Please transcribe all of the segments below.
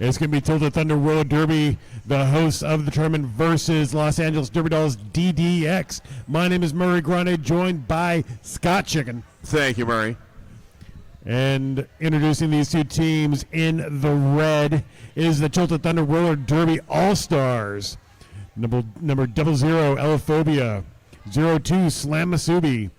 It's going to be Tilted Thunder Roller Derby, the hosts of the tournament versus Los Angeles Derby Dolls DDX. My name is Murray Grande, joined by Scott Chicken. Thank you, Murray. And introducing these two teams in the red is the Tilted Thunder Roller Derby All-Stars. Number 00, Elaphobia. 02, Slam Masubi.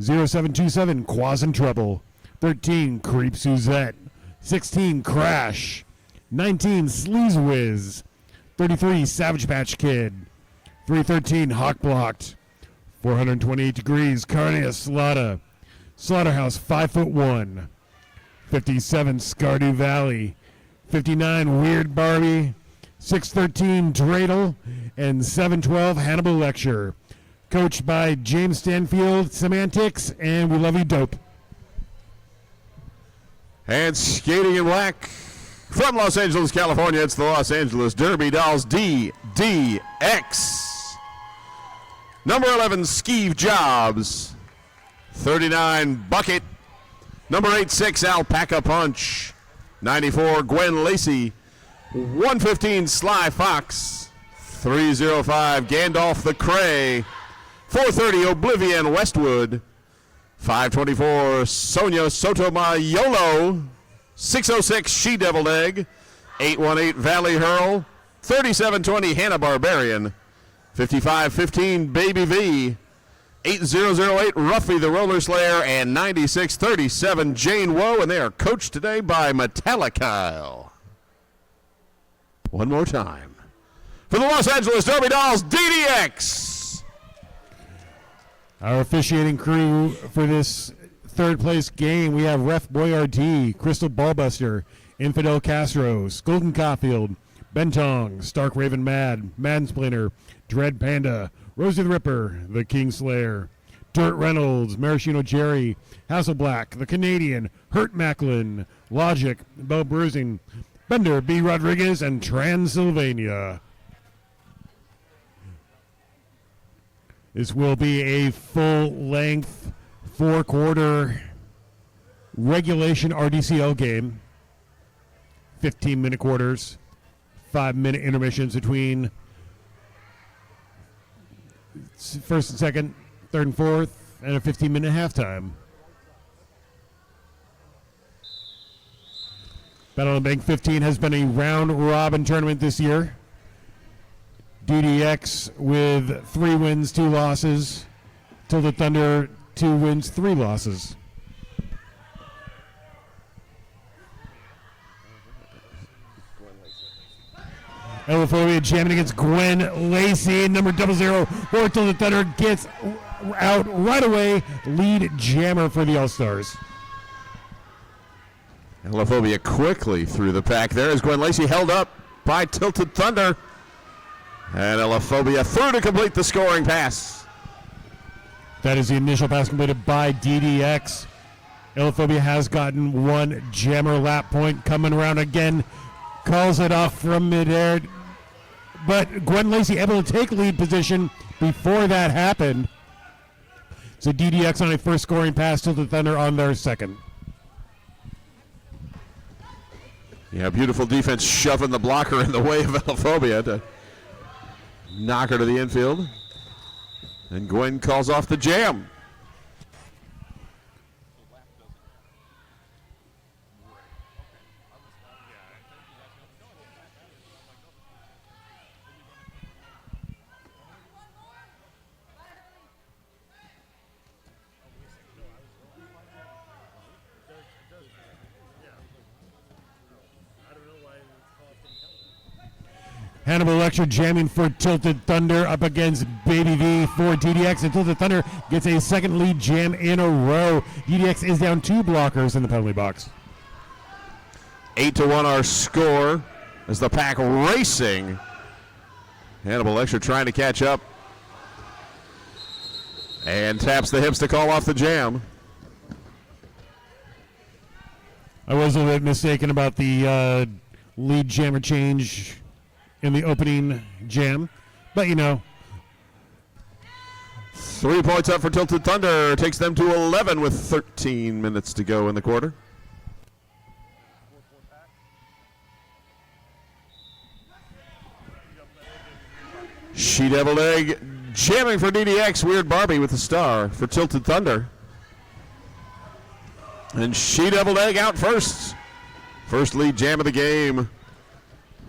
0727, Quaz and Trouble. 13, Creep Suzette. 16, Crash. 19, Sleaze Whiz. 33, Savage Patch Kid. 313, Hawk Blocked. 428 degrees, Carnea Slaughter. Slaughterhouse, 5'1". 57, Scardu Valley. 59, Weird Barbie. 613, Dreidel. And 712, Hannibal Lecture. Coached by James Stanfield, Semantics, and We Love You Dope. And skating in black from Los Angeles, California, it's the Los Angeles Derby Dolls DDX. Number 11, Skeeve Jobs. 39, Bucket. Number 86, Alpaca Punch. 94, Gwen Lacey. 115, Sly Fox. 305, Gandalf the Cray. 430, Oblivion Westwood. 524, Sonia Sotomayor. 606, She Deviled Egg. 818, Valley Hurl. 3720, Hannah Barbarian. 5515, Baby V. 8008, Ruffy the Roller Slayer. And 9637, Jane Woe. And they are coached today by Metallica. One more time. For the Los Angeles Derby Dolls, DDX. Our officiating crew for this third place game, we have Ref Boyardee, Crystal Ballbuster, Infidel Castro, Skulden Caulfield, Bentong, Stark Raven Mad, Mansplainer, Dread Panda, Rosie the Ripper, The Kingslayer, Dirt Reynolds, Maraschino Jerry, Hasselblack, The Canadian, Hurt Macklin, Logic, Bo Bruising, Bender B. Rodriguez, and Transylvania. This will be a full-length, four-quarter regulation RDCL game. 15-minute quarters, 5-minute intermissions between first and second, third and fourth, and a 15-minute halftime. Battle on Bank 15 has been a round-robin tournament this year. DDX with 3 wins, 2 losses. Tilted Thunder, 2 wins, 3 losses. Elaphobia jamming against Gwen Lacey. Number 00 for Tilted Thunder gets out right away. Lead jammer for the All-Stars. Elaphobia quickly through the pack there as Gwen Lacey held up by Tilted Thunder. And Elaphobia through to complete the scoring pass. That is the initial pass completed by DDX. Elaphobia has gotten 1 jammer lap point. Coming around again. Calls it off from midair. But Gwen Lacey able to take lead position before that happened. So DDX on a first scoring pass, Tilted Thunder on their second. Yeah, beautiful defense shoving the blocker in the way of Elaphobia to knock her to the infield. And Gwen calls off the jam. Hannibal Lecture jamming for Tilted Thunder up against Baby V for DDX, and Tilted Thunder gets a second lead jam in a row. DDX is down 2 blockers in the penalty box. 8-1 our score as the pack racing. Hannibal Lecture trying to catch up. And taps the hips to call off the jam. I was a little bit mistaken about the lead jammer change in the opening jam, but you know. 3 points up for Tilted Thunder, takes them to 11 with 13 minutes to go in the quarter. She-Devil Egg jamming for DDX. Weird Barbie with the star for Tilted Thunder. And She-Devil Egg out first. First lead jam of the game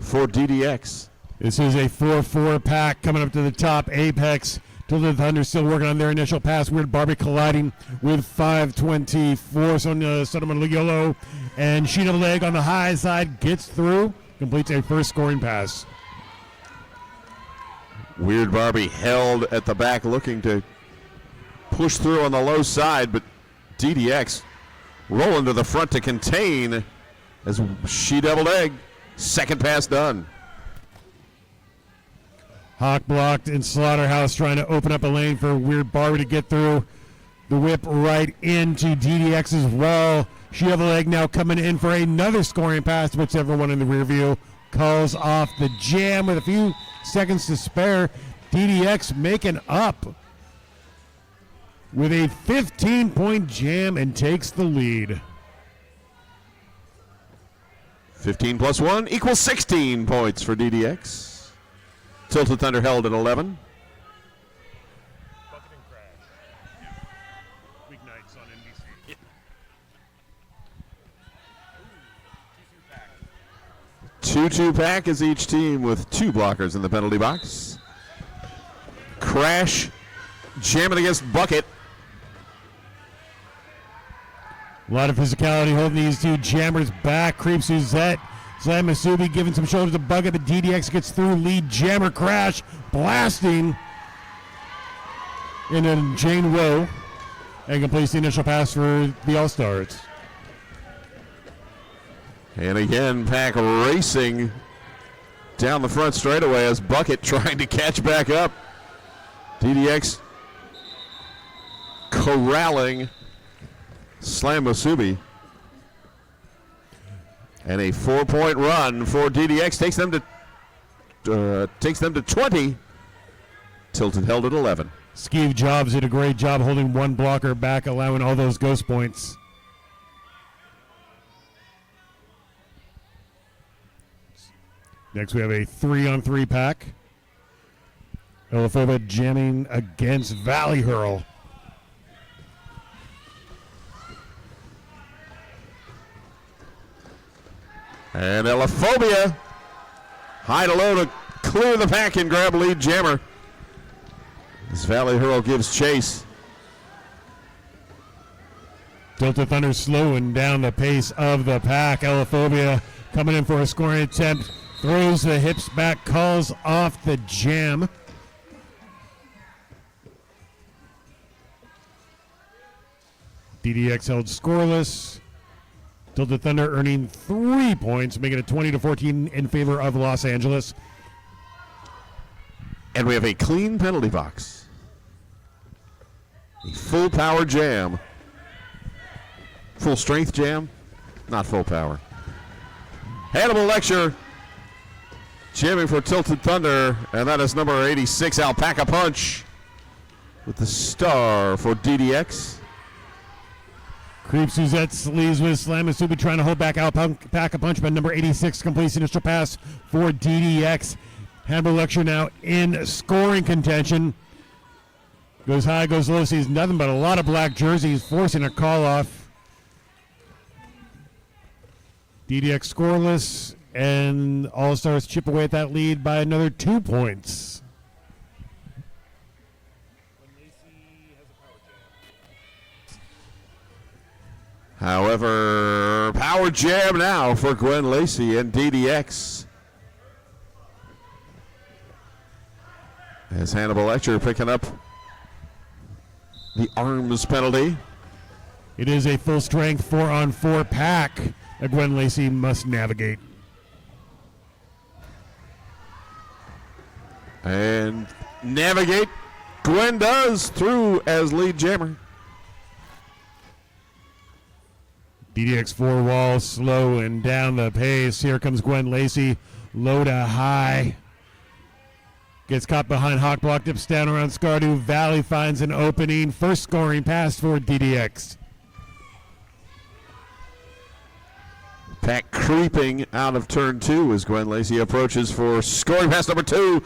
for DDX. This is a 4-4 pack coming up to the top. Apex, Tilted Thunder still working on their initial pass. Weird Barbie colliding with 524. Sotomayor Yolo. And She-Devil Egg on the high side gets through. Completes a first scoring pass. Weird Barbie held at the back looking to push through on the low side, but DDX rolling to the front to contain as She-Devil Egg. Second pass done. Hawk blocked and Slaughterhouse trying to open up a lane for Weird Barbie to get through. The whip right into DDX's wall. She-Devil Egg now coming in for another scoring pass, puts everyone in the rear view. Calls off the jam with a few seconds to spare. DDX making up with a 15-point jam and takes the lead. 15 plus 1 equals 16 points for DDX. Tilted Thunder held at 11. Bucket and Crash. Weeknights on NBC. 2-2 pack is each team with 2 blockers in the penalty box. Crash jamming against Bucket. A lot of physicality holding these two jammers back. Creep Suzette. Slam Masubi giving some shoulders to Bucket, but DDX gets through. Lead jammer Crash blasting into Jane Rowe and completes the initial pass for the All-Stars. And again, Pack racing down the front straightaway as Bucket trying to catch back up. DDX corralling Slam Masubi. And a 4-point run for DDX takes them to 20. Tilted held at 11. Skeeve Jobs did a great job holding one blocker back, allowing all those ghost points. Next we have a 3-on-3 pack. Elaphoba jamming against Valley Hurl. And Elaphobia high to low to clear the pack and grab lead jammer. As Valley Hurl gives chase. Tilted Thunder slowing down the pace of the pack. Elaphobia coming in for a scoring attempt. Throws the hips back, calls off the jam. DDX held scoreless. Tilted Thunder earning 3 points, making it 20-14 in favor of Los Angeles. And we have a clean penalty box. A full power jam. Full strength jam, not full power. Hannibal Lecture jamming for Tilted Thunder, and that is number 86, Alpaca Punch, with the star for DDX. Creep Suzette leaves with Slam Masubi trying to hold back Alpaca Punch, but number 86 completes initial pass for DDX. Hannibal Lecture now in scoring contention. Goes high, goes low, sees nothing but a lot of black jerseys, forcing a call off. DDX scoreless, and All-Stars chip away at that lead by another 2 points. However, power jam now for Gwen Lacey and DDX. As Hannibal Lecture picking up the arms penalty. It is a full-strength 4-on-4 pack that Gwen Lacey must navigate. And navigate, Gwen does, through as lead jammer. DDX 4 wall, slow and down the pace. Here comes Gwen Lacey, low to high. Gets caught behind Hawk block, dips down around Scardu. Valley finds an opening. First scoring pass for DDX. Pack creeping out of turn 2 as Gwen Lacey approaches for scoring pass number 2.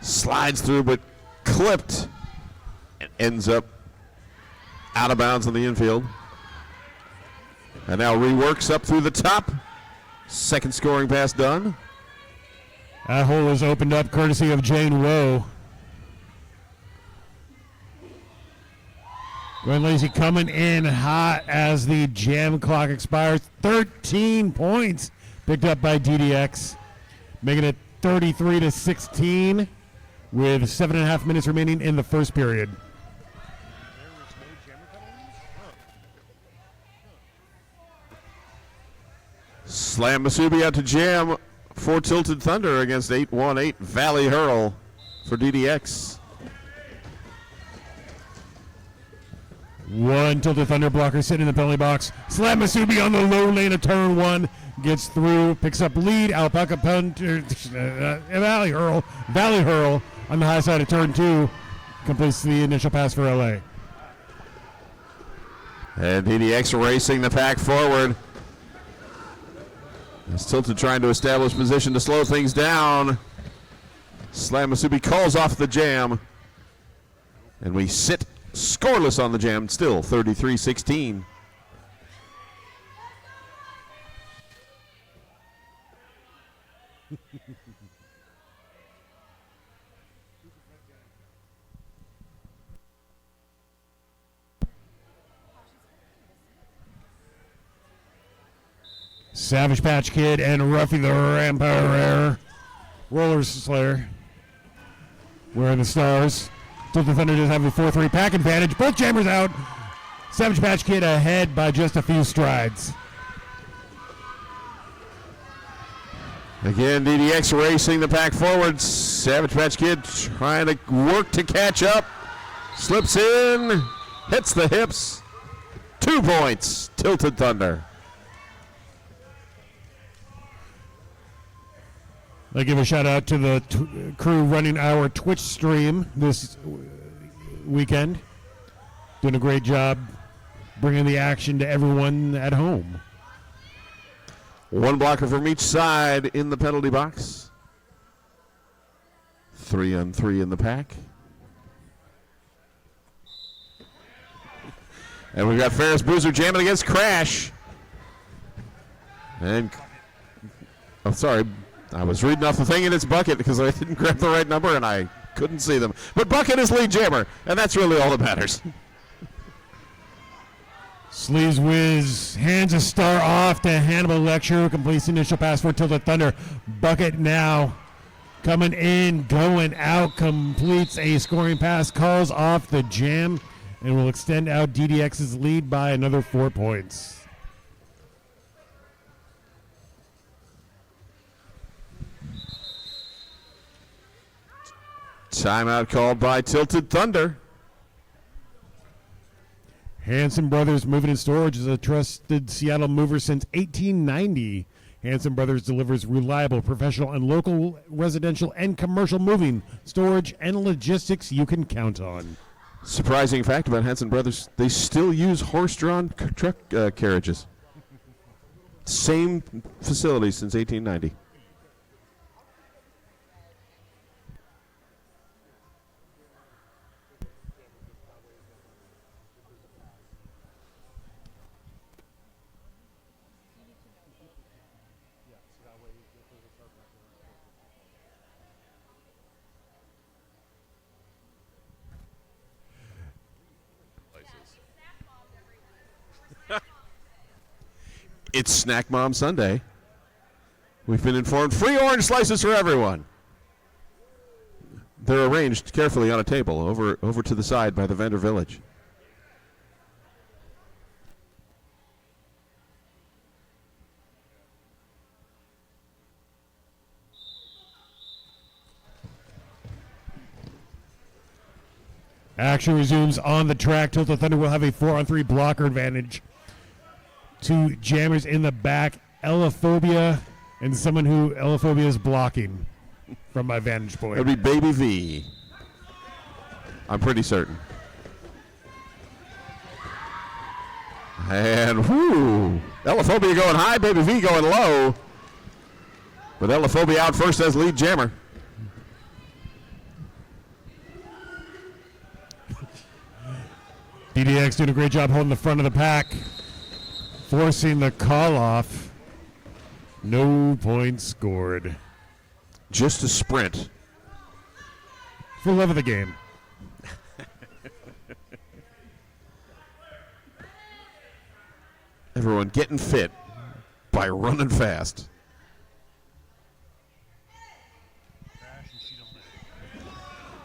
Slides through, but clipped and ends up out of bounds on the infield. And now reworks up through the top. Second scoring pass done. That hole is opened up courtesy of Jane Woe. Gwen Lacey coming in hot as the jam clock expires. 13 points picked up by DDX, making it 33-16 with 7.5 minutes remaining in the first period. Slam Masubi out to jam for Tilted Thunder against 8-1-8 Valley Hurl for DDX. One Tilted Thunder blocker sitting in the penalty box. Slam Masubi on the low lane of turn one. Gets through, picks up lead. Alpaca punter, Valley Hurl on the high side of turn two. Completes the initial pass for LA. And DDX racing the pack forward. It's Tilted trying to establish position to slow things down. Slam Masubi calls off the jam. And we sit scoreless on the jam, still 33-16. Savage Patch Kid and Ruffy the Rampire Roller Slayer wearing the stars. Tilted Thunder does have a 4-3 pack advantage. Both jammers out. Savage Patch Kid ahead by just a few strides. Again, DDX racing the pack forward. Savage Patch Kid trying to work to catch up. Slips in, hits the hips. 2 points, Tilted Thunder. I give a shout out to the crew running our Twitch stream this weekend. Doing a great job bringing the action to everyone at home. One blocker from each side in the penalty box. 3-on-3 in the pack. And we've got Ferris Boozer jamming against Crash. And, I'm sorry, I was reading off the thing and it's Bucket because I didn't grab the right number and I couldn't see them. But Bucket is lead jammer, and that's really all that matters. Sleeves Whiz hands a star off to Hannibal Lecture, who completes the initial pass for Tilted Thunder. Bucket now coming in, going out, completes a scoring pass, calls off the jam, and will extend out DDX's lead by another 4 points. Timeout called by Tilted Thunder. Hanson Brothers Moving and Storage is a trusted Seattle mover since 1890. Hanson Brothers delivers reliable, professional, and local residential and commercial moving, storage, and logistics you can count on. Surprising fact about Hanson Brothers, they still use horse-drawn truck carriages. Same facility since 1890. It's Snack Mom Sunday. We've been informed free orange slices for everyone. They're arranged carefully on a table over to the side by the vendor village. Action resumes on the track. Tilted Thunder will have a 4-on-3 blocker advantage. 2 jammers in the back, Elaphobia, and someone who Elaphobia is blocking from my vantage point. It'll be Baby V. I'm pretty certain. And whoo, Elaphobia going high, Baby V going low. But Elaphobia out first as lead jammer. DDX doing a great job holding the front of the pack, forcing the call off. No points scored. Just a sprint. For love of the game. Everyone getting fit by running fast.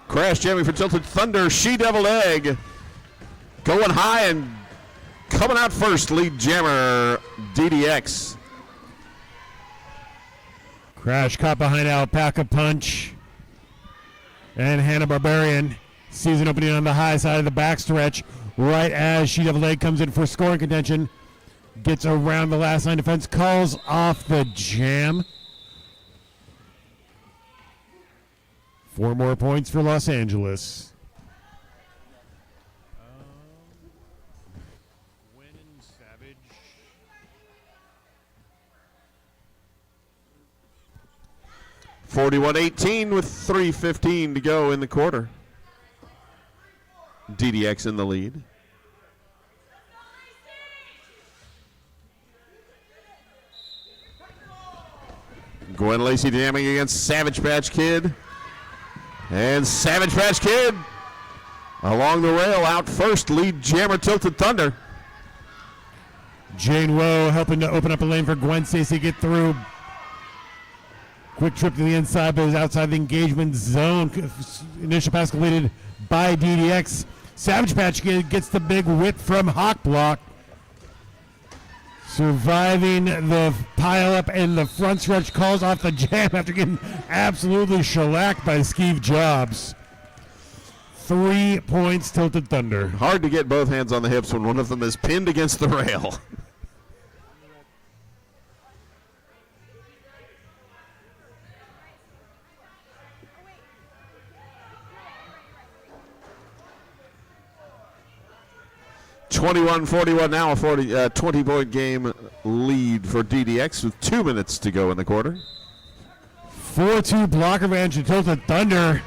Crash jamming for Tilted Thunder. She-Devil Egg going high and coming out first. Lead jammer DDX. Crash caught behind Alpaca Punch. And Hannah Barbarian sees an opening on the high side of the backstretch right as She-Devil Egg comes in for scoring contention. Gets around the last line defense, calls off the jam. 4 more points for Los Angeles. Gwen and Savage. (41-18) with 3:15 to go in the quarter. DDX in the lead. Gwen Lacey jamming against Savage Patch Kid. And Savage Patch Kid along the rail out first. Lead jammer Tilted Thunder. Jane Woe helping to open up a lane for Gwen Stacy to get through. Quick trip to the inside, but is outside the engagement zone. Initial pass completed by DDX. Savage Patch Kid gets the big whip from Hawk Block. Surviving the pileup and the front stretch, calls off the jam after getting absolutely shellacked by Skeeve Jobs. 3 points, Tilted Thunder. Hard to get both hands on the hips when one of them is pinned against the rail. (21-41) now, a 20-point game lead for DDX with 2 minutes to go in the quarter. 4-2 blocker advantage to Tilted Thunder,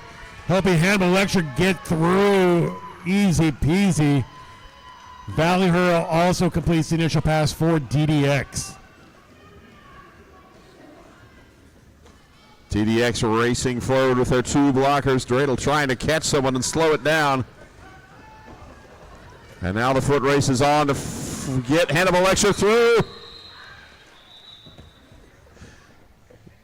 helping Hannibal Lecture get through. Easy peasy. Valley Hurl also completes the initial pass for DDX. DDX racing forward with their 2 blockers. Dreidel trying to catch someone and slow it down. And now the foot race is on to get Hannibal Lecture through.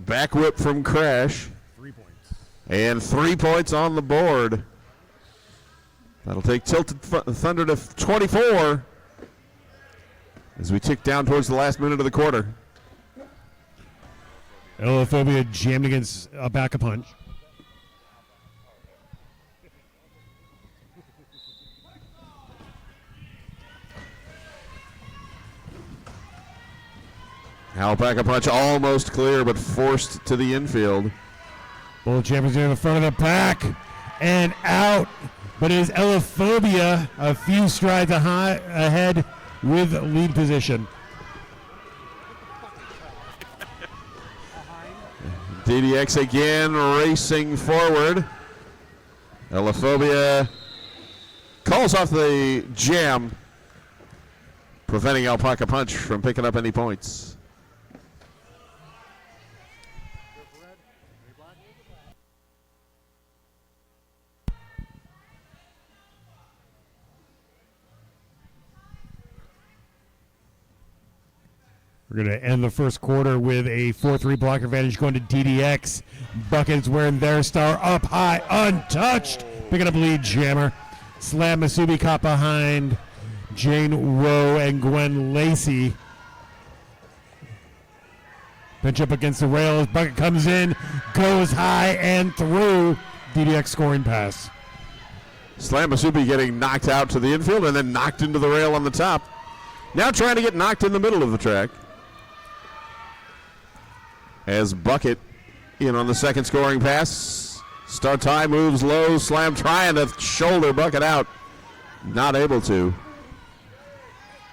Back whip from Crash. 3 points. And 3 points on the board. That'll take Tilted Thunder to 24 as we tick down towards the last minute of the quarter. Elophobia jammed against a back a punch. Alpaca Punch almost clear, but forced to the infield. Both champions in the front of the pack and out, but it is Elophobia a few strides ahead with lead position. DDX again racing forward. Elophobia calls off the jam, preventing Alpaca Punch from picking up any points. We're going to end the first quarter with a 4-3 block advantage going to DDX. Buckets wearing their star up high, untouched. Picking up lead jammer. Slam Masubi caught behind Jane Woe and Gwen Lacey. Pinch up against the rails. Bucket comes in, goes high and through. DDX scoring pass. Slam Masubi getting knocked out to the infield and then knocked into the rail on the top. Now trying to get knocked in the middle of the track. As Bucket in on the second scoring pass. Start time moves low. Slam trying to shoulder Bucket out. Not able to.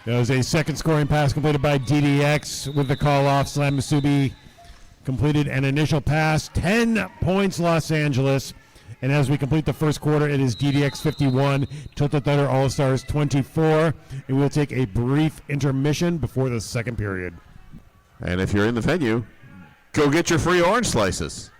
There was a second scoring pass completed by DDX with the call off. Slam Masubi completed an initial pass. 10 points Los Angeles. And as we complete the first quarter, it is DDX 51, Tilted Thunder All-Stars 24. And we'll take a brief intermission before the second period. And if you're in the venue, go get your free orange slices.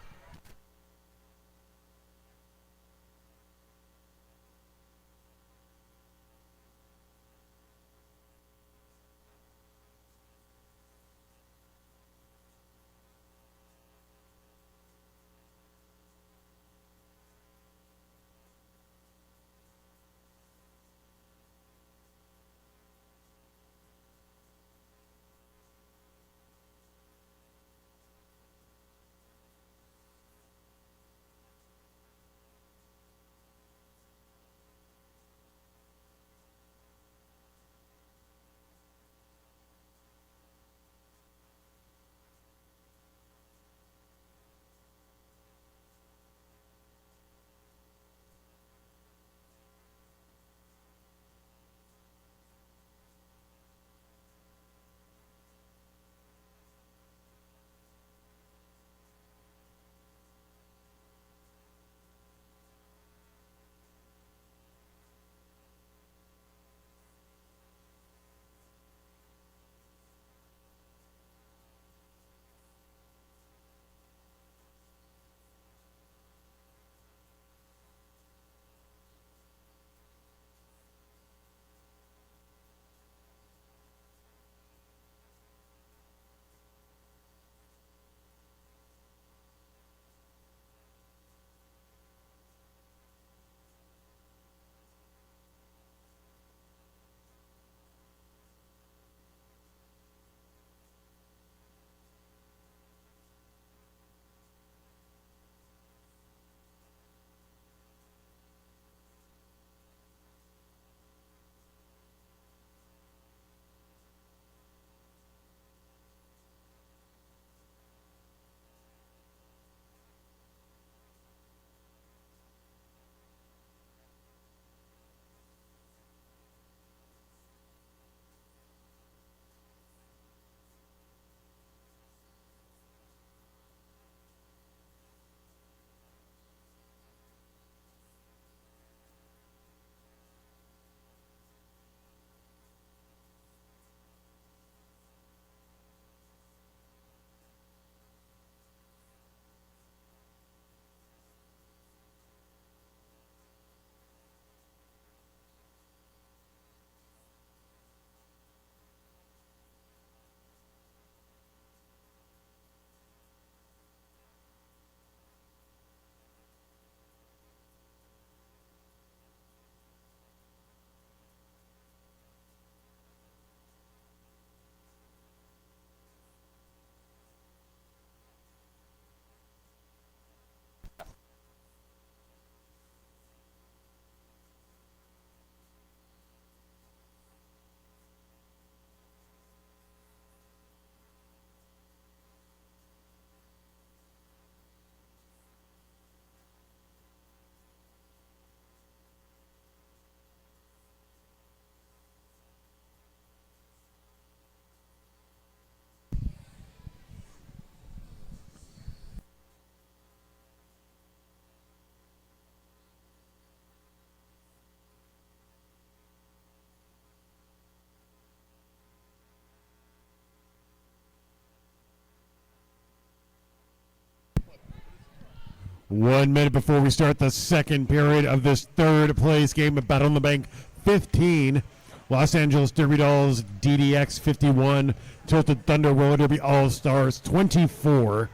1 minute before we start the second period of this third place game of Battle on the Bank 15. Los Angeles Derby Dolls DDX 51, Tilted Thunder Roller Derby All-Stars 24.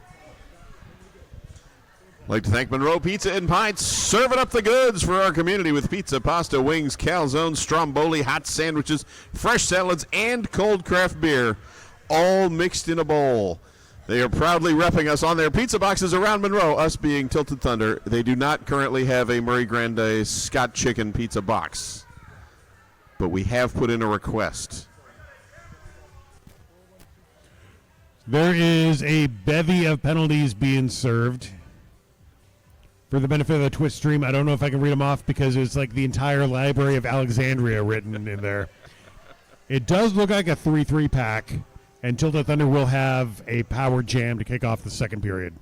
I'd like to thank Monroe Pizza and Pints, serving up the goods for our community with pizza, pasta, wings, calzones, stromboli, hot sandwiches, fresh salads, and cold craft beer, all mixed in a bowl. They are proudly repping us on their pizza boxes around Monroe, us being Tilted Thunder. They do not currently have a Murray Grande Scott Chicken pizza box, but we have put in a request. There is a bevy of penalties being served. For the benefit of the Twitch stream, I don't know if I can read them off because it's like the entire library of Alexandria written in there. It does look like a 3-3 pack, and Tilted Thunder will have a power jam to kick off the second period.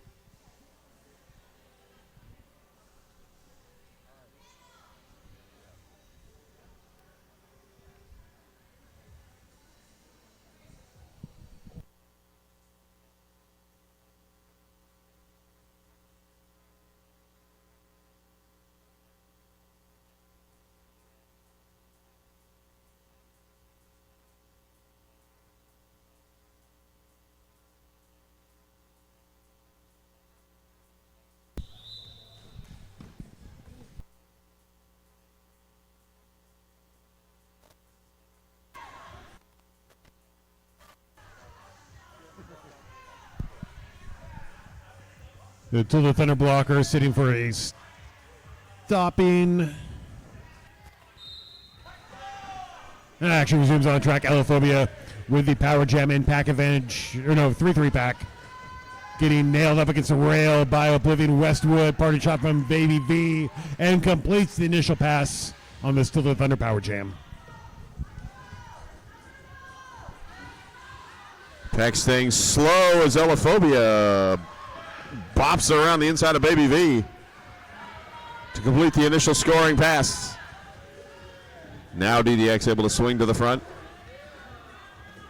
The Tilda Thunder blocker sitting for a stopping. Action resumes on track. Alophobia with the power jam and pack advantage. Or no, 3-3 pack. Getting nailed up against the rail by Oblivion Westwood. Party shot from Baby V. And completes the initial pass on the Tilda Thunder power jam. Pack's things slow as Alophobia bops around the inside of Baby V to complete the initial scoring pass. Now DDX able to swing to the front.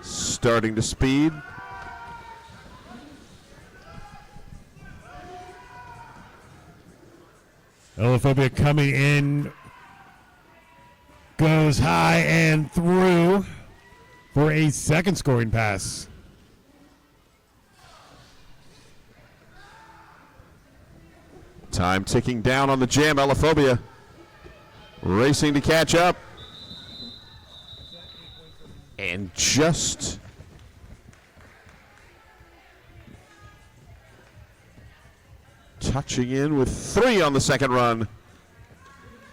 Starting to speed. Alophobia coming in. Goes high and through for a second scoring pass. Time ticking down on the jam. Alophobia racing to catch up. And just touching in with 3 on the second run.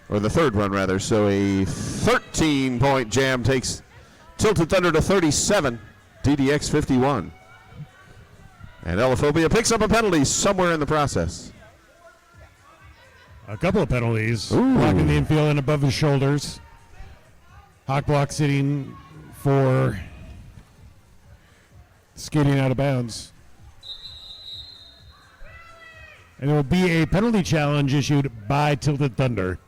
Or the third run, rather. So a 13-point jam takes Tilted Thunder to 37. DDX 51. And Alophobia picks up a penalty somewhere in the process. A couple of penalties. Ooh. Blocking the infield and above his shoulders. Hawk block sitting for skating out of bounds. And there will be a penalty challenge issued by Tilted Thunder.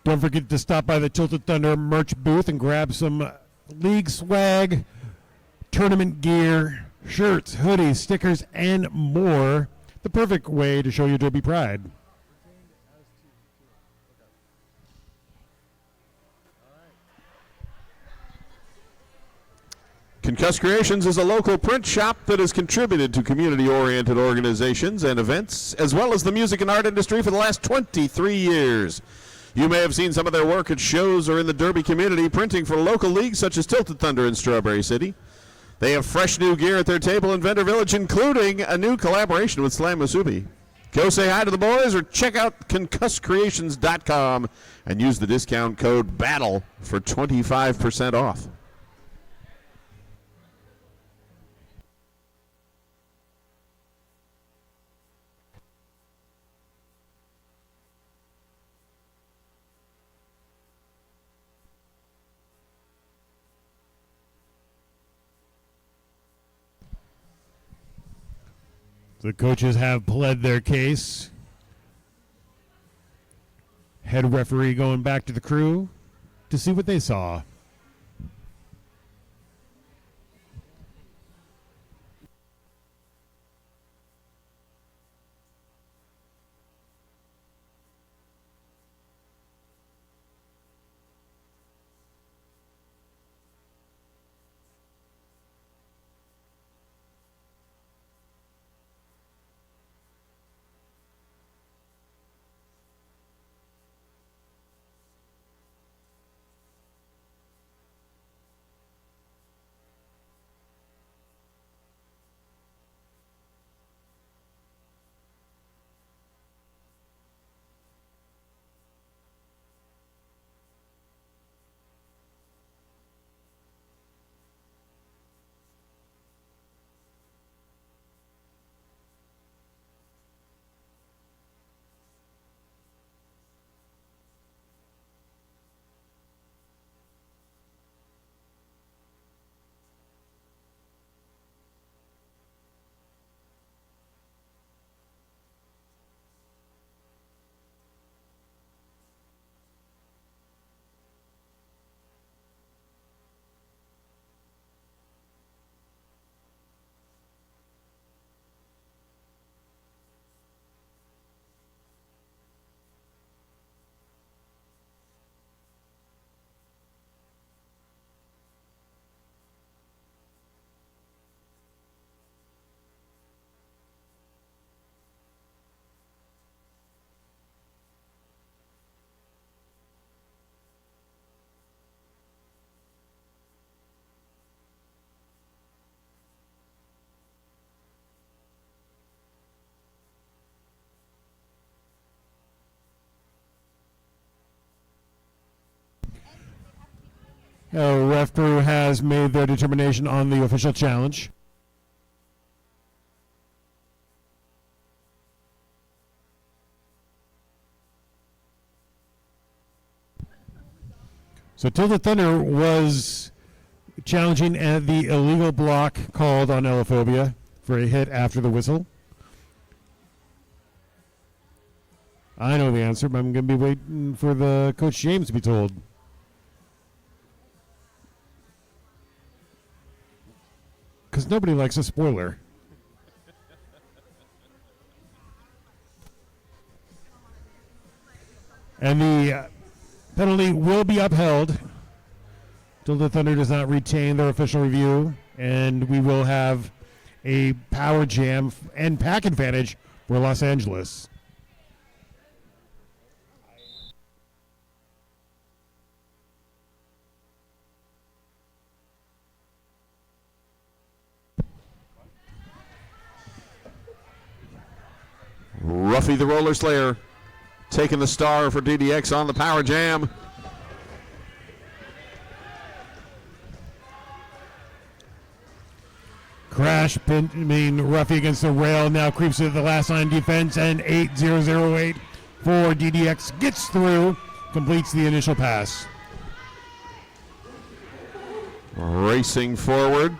Don't forget to stop by the Tilted Thunder merch booth and grab some league swag, tournament gear, shirts, hoodies, stickers, and more. The perfect way to show your Derby pride. Concuss Creations is a local print shop that has contributed to community-oriented organizations and events, as well as the music and art industry for the last 23 years. You may have seen some of their work at shows or in the Derby community, printing for local leagues such as Tilted Thunder in Strawberry City. They have fresh new gear at their table in Vendor Village, including a new collaboration with Slam Musubi. Go say hi to the boys or check out concusscreations.com and use the discount code BATTLE for 25% off. The coaches have pled their case. Head referee going back to the crew to see what they saw. Ref crew has made their determination on the official challenge. So Tilted Thunder was challenging at the illegal block called on Elaphobia for a hit after the whistle. I know the answer, but I'm going to be waiting for the Coach James to be told. Because nobody likes a spoiler. And the penalty will be upheld till the Thunder does not retain their official review, and we will have a power jam and pack advantage for Los Angeles. Ruffy the Roller Slayer taking the star for DDX on the power jam. Crash, Ruffy against the rail, now creeps to the last line defense, and 8-0-0-8 for DDX gets through, completes the initial pass. Racing forward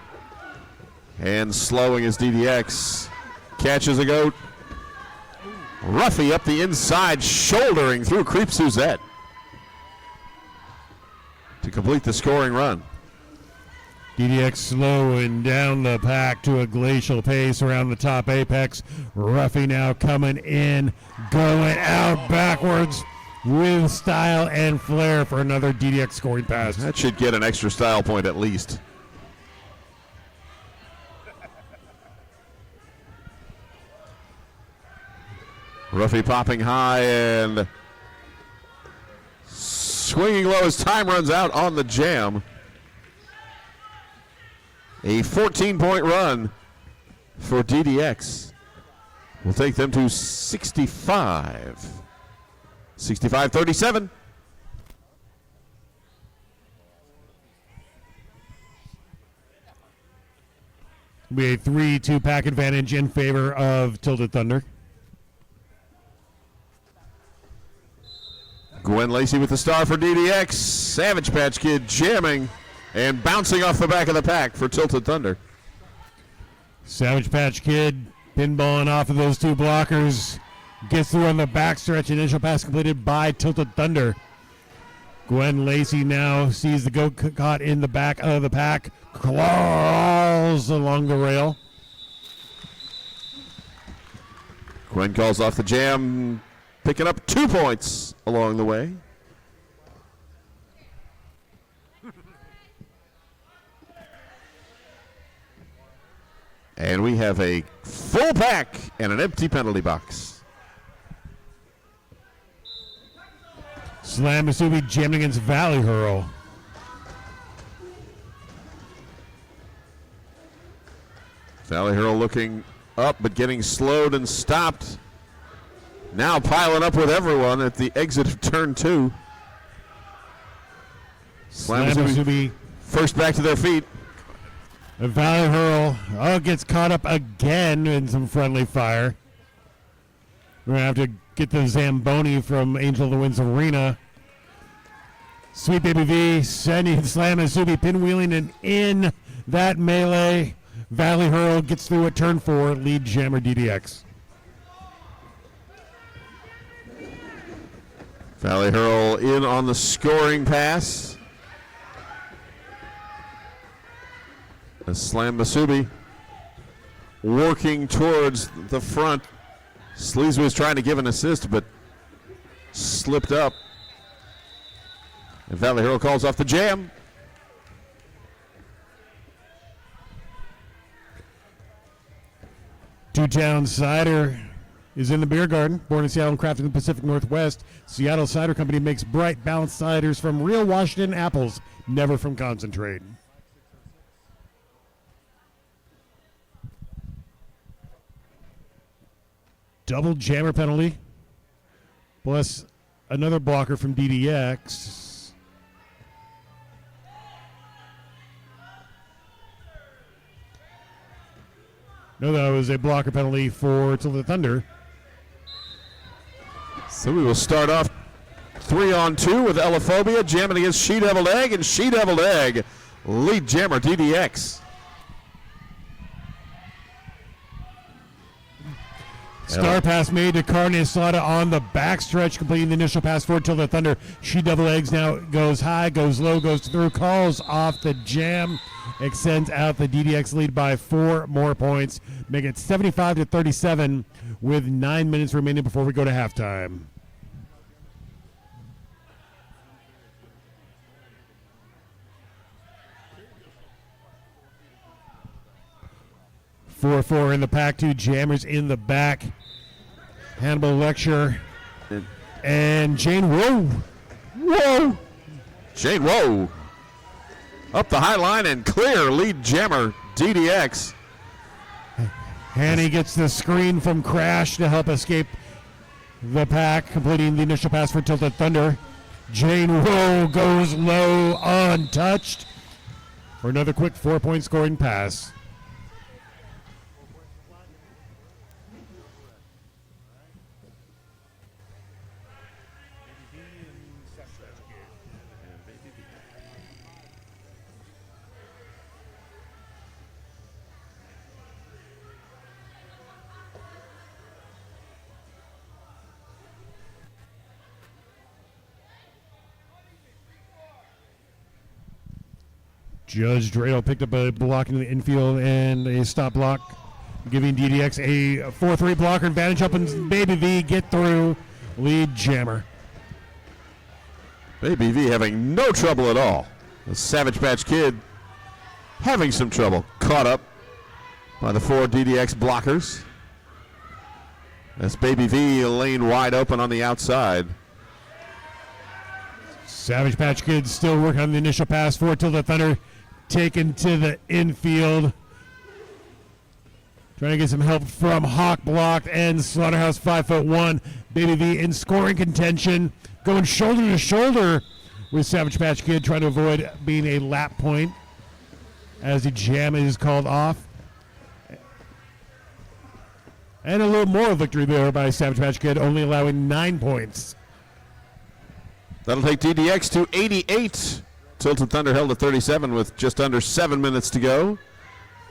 and slowing as DDX catches a goat. Ruffy up the inside, shouldering through Creep Suzette to complete the scoring run. DDX slowing down the pack to a glacial pace around the top apex. Ruffy now coming in, going out backwards with style and flair for another DDX scoring pass. That should get an extra style point at least. Ruffy popping high and swinging low as time runs out on the jam. A 14-point run for DDX. We'll take them to 65. 65-37. Be a 3-2 pack advantage in favor of Tilted Thunder. Gwen Lacey with the star for DDX. Savage Patch Kid jamming and bouncing off the back of the pack for Tilted Thunder. Savage Patch Kid pinballing off of those two blockers. Gets through on the backstretch. Initial pass completed by Tilted Thunder. Gwen Lacey now sees the goat caught in the back of the pack. Claws along the rail. Gwen calls off the jam, picking up 2 points along the way. And we have a full pack and an empty penalty box. Slam Masubi jamming against Valley Hurl. Valley Hurl looking up but getting slowed and stopped. Now piling up with everyone at the exit of turn 2. Slam Masubi first back to their feet. Valley Hurl gets caught up again in some friendly fire. We're going to have to get the Zamboni from Angel of the Winds Arena. Sweet Baby V sending Slam Masubi pinwheeling and in that melee. Valley Hurl gets through at turn 4, lead jammer DDX. Valley Hurl in on the scoring pass. As Slam Masubi working towards the front. Sleazy was trying to give an assist, but slipped up. And Valley Hurl calls off the jam. Two-Town Cider is in the beer garden. Born in Seattle and crafted in the Pacific Northwest, Seattle Cider Company makes bright, balanced ciders from real Washington apples, never from concentrate. Double jammer penalty, plus another blocker from DDX. No, that was a blocker penalty for Tilted Thunder. So we will start off 3-on-2 with Elaphobia jamming against She Deviled Egg, and She Deviled Egg lead jammer DDX. Star pass made to Carne Estrada on the backstretch, completing the initial pass forward till the Thunder. She Deviled Eggs now goes high, goes low, goes through, calls off the jam, extends out the DDX lead by 4 more points, make it 75-37 with 9 minutes remaining before we go to halftime. Four in the pack, 2 jammers in the back. Hannibal Lecture and Jane Woe. Whoa! Jane Woe up the high line and clear, lead jammer DDX. Hanny gets the screen from Crash to help escape the pack, completing the initial pass for Tilted Thunder. Jane Woe goes low, untouched, for another quick 4-point scoring pass. Judge Drado picked up a block in the infield and a stop block, giving DDX a 4-3 blocker advantage. Up and Baby V get through, lead jammer. Baby V having no trouble at all. The Savage Patch Kid having some trouble. Caught up by the 4 DDX blockers. That's Baby V, a lane wide open on the outside. Savage Patch Kids still working on the initial pass for Tilted Thunder. Taken to the infield. Trying to get some help from Hawk Blocked and Slaughterhouse 5'1". Baby V in scoring contention. Going shoulder to shoulder with Savage Patch Kid, trying to avoid being a lap point as the jam is called off. And a little more victory there by Savage Patch Kid, only allowing 9 points. That'll take DDX to 88. Tilted Thunder held at 37 with just under 7 minutes to go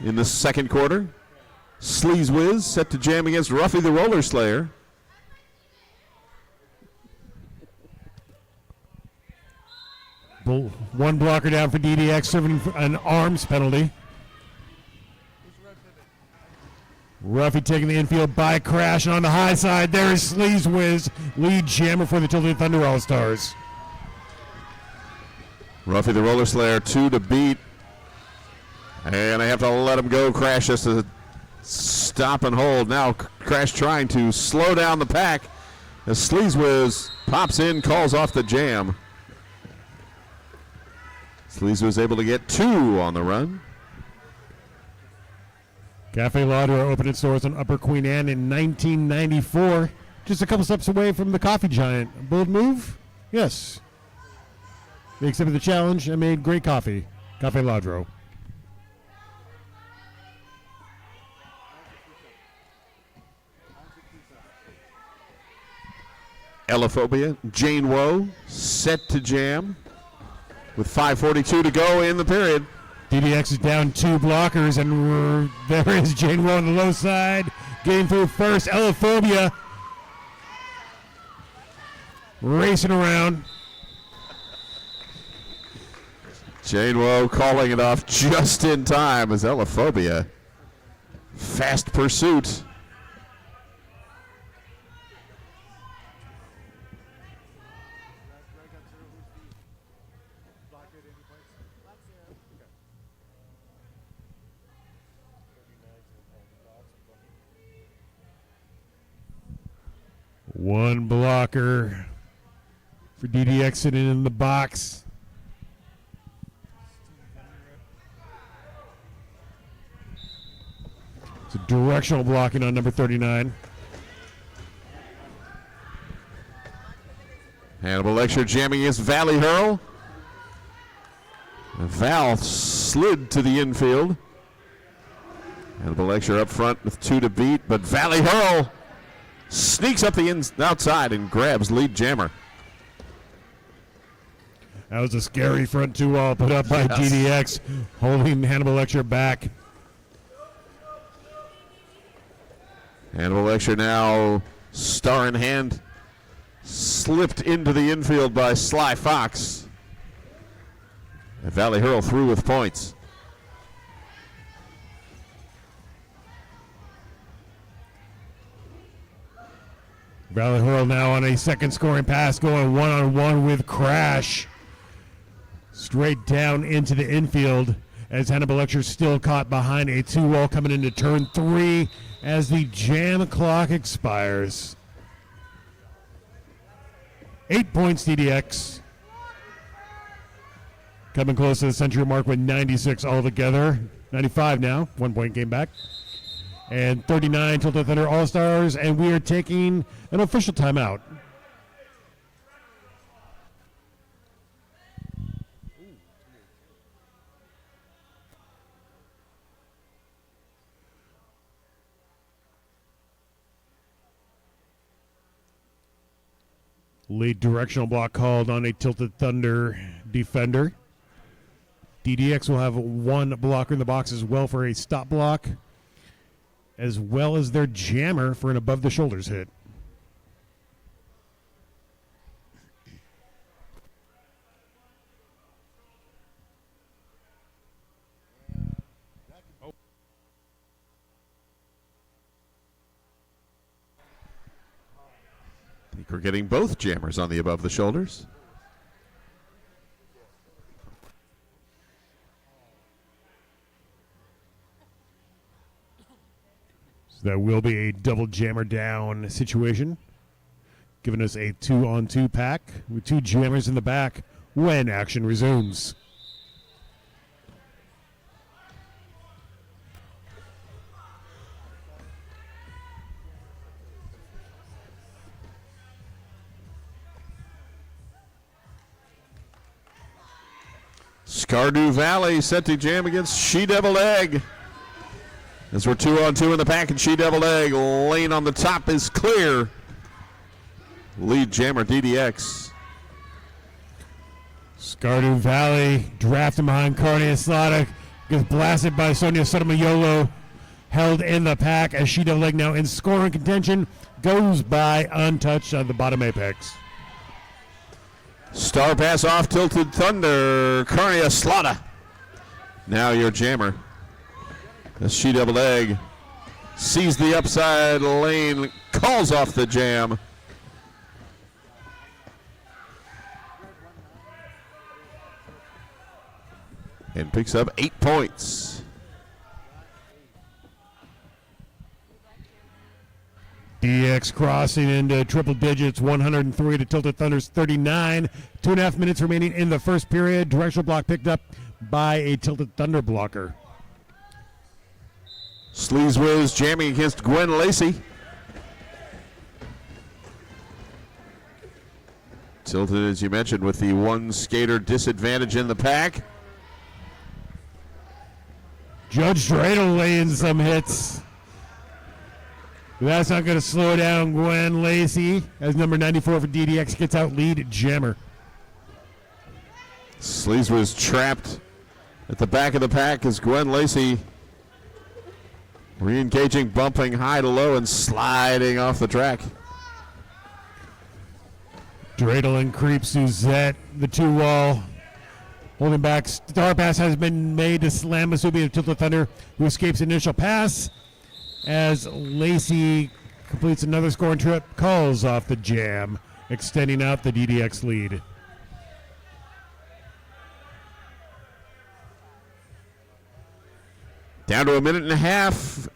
in the second quarter. Sleaze Whiz set to jam against Ruffy the Roller Slayer. One blocker down for DDX, serving an arms penalty. Ruffy taking the infield by Crash, and on the high side, there is Sleaze Whiz, lead jammer for the Tilted Thunder All-Stars. Ruffy the Roller Slayer, 2 to beat. And they have to let him go. Crash has to stop and hold. Now Crash trying to slow down the pack as Sleaze Whiz pops in, calls off the jam. Sleaze was able to get 2 on the run. Cafe Ladra opened its doors on Upper Queen Anne in 1994. Just a couple steps away from the Coffee Giant. Bold move? Yes. They accepted the challenge and made great coffee. Cafe Ladro. Elaphobia, Jane Woe set to jam with 5:42 to go in the period. DDX is down 2 blockers, and there is Jane Woe on the low side. Getting through first. Elaphobia racing around. Jane Woe calling it off just in time as Elaphobia. Fast pursuit. One blocker for DDX sitting in the box. It's a directional blocking on number 39. Hannibal Lecture jamming against Valley Hurl. Val slid to the infield. Hannibal Lecture up front with 2 to beat, but Valley Hurl sneaks up the outside and grabs lead jammer. That was a scary front 2-wall put up by DDX, holding Hannibal Lecture back. Hannibal Lecture now star in hand, slipped into the infield by Sly Fox. And Valley Hurl through with points. Valley Hurl now on a second scoring pass, going one-on-one with Crash. Straight down into the infield as Hannibal Lecture still caught behind a 2-wall coming into turn 3 as the jam clock expires. 8 points DDX. Coming close to the century mark with 96 altogether. 95 now, 1 point game back. And 39 Tilted Thunder All-Stars, and we are taking an official timeout. Lead directional block called on a Tilted Thunder defender. DDX will have 1 blocker in the box as well for a stop block, as well as their jammer for an above-the-shoulders hit. I think we're getting both jammers on the above the shoulders. So that will be a double jammer down situation, giving us a 2-on-2 pack with 2 jammers in the back when action resumes. Skardu Valley set to jam against She-Devil Egg. As we're 2-on-2 in the pack, and She-Devil Egg lane on the top is clear. Lead jammer DDX. Skardu Valley drafting behind Carnea Slada, gets blasted by Sonia Sotomayor, held in the pack as She-Devil Egg now in scoring contention, goes by untouched on the bottom apex. Star pass off Tilted Thunder, Carnea Slada. Now your jammer. As She-Devil Egg sees the upside lane, calls off the jam. And picks up 8 points. DX crossing into triple digits, 103 to Tilted Thunder's 39. 2.5 minutes remaining in the first period. Directional block picked up by a Tilted Thunder blocker. Sleaze Wiz jamming against Gwen Lacey. Tilted, as you mentioned, with the 1 skater disadvantage in the pack. Judge Dreidel laying some hits. That's not going to slow down Gwen Lacey as number 94 for DDX gets out lead jammer. Sleaze was trapped at the back of the pack as Gwen Lacey re-engaging, bumping high to low and sliding off the track. Dreidel and Creep Suzette, the 2-wall. Holding back. Star pass has been made to slam Masubi of Tilted Thunder, who escapes initial pass. As Lacey completes another scoring trip, calls off the jam, extending out the DDX lead. Down to 1.5 minutes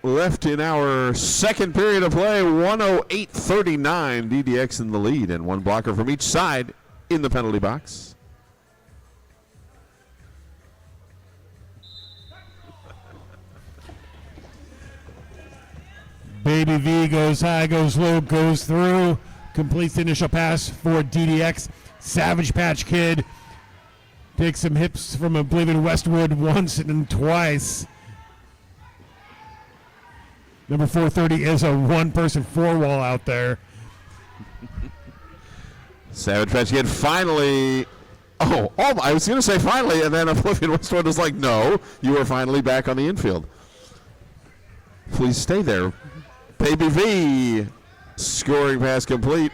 left in our second period of play. 108-39, DDX in the lead, and 1 blocker from each side in the penalty box. Baby V goes high, goes low, goes through, completes the initial pass for DDX. Savage Patch Kid takes some hips from, I believe, in Westwood once and twice. Number 430 is a one-person four-wall out there. Savage Patch Kid finally. Oh, I was going to say finally, and then Oblivion Westwood was like, no, you are finally back on the infield. Please stay there. Baby V. Scoring pass complete.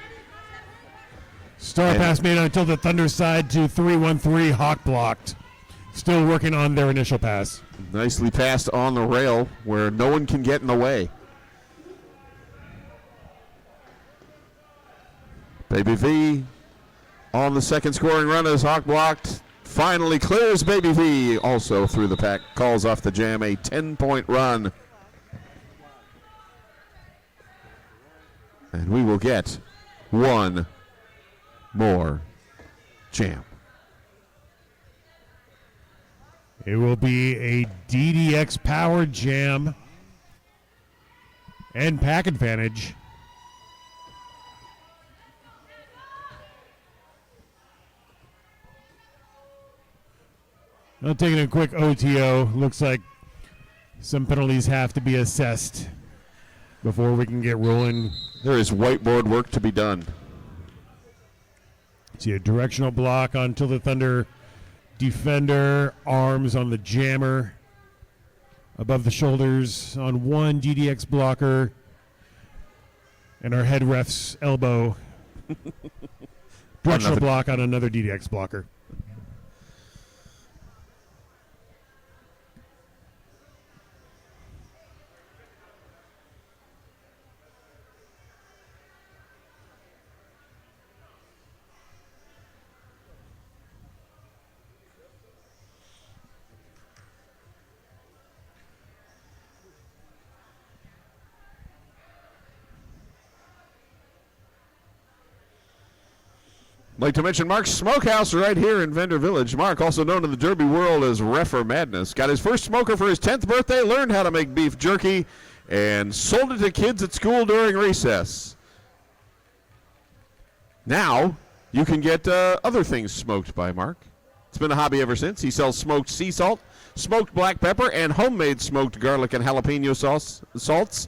Star pass made until the Thunder side to 3-1-3. Hawk blocked. Still working on their initial pass. Nicely passed on the rail where no one can get in the way. Baby V on the second scoring run as Hawk blocked. Finally clears Baby V also through the pack. Calls off the jam. A 10-point run. And we will get one more jam. It will be a DDX power jam and pack advantage. Now taking a quick OTO. Looks like some penalties have to be assessed before we can get rolling. There is whiteboard work to be done. See a directional block on Till the Thunder defender, arms on the jammer, above the shoulders on one DDX blocker, and our head ref's elbow. Directional block on another DDX blocker. Like to mention Mark's Smokehouse right here in Vendor Village. Mark, also known in the Derby world as Refer Madness, got his first smoker for his 10th birthday, learned how to make beef jerky, and sold it to kids at school during recess. Now you can get other things smoked by Mark. It's been a hobby ever since. He sells smoked sea salt, smoked black pepper, and homemade smoked garlic and jalapeno salts.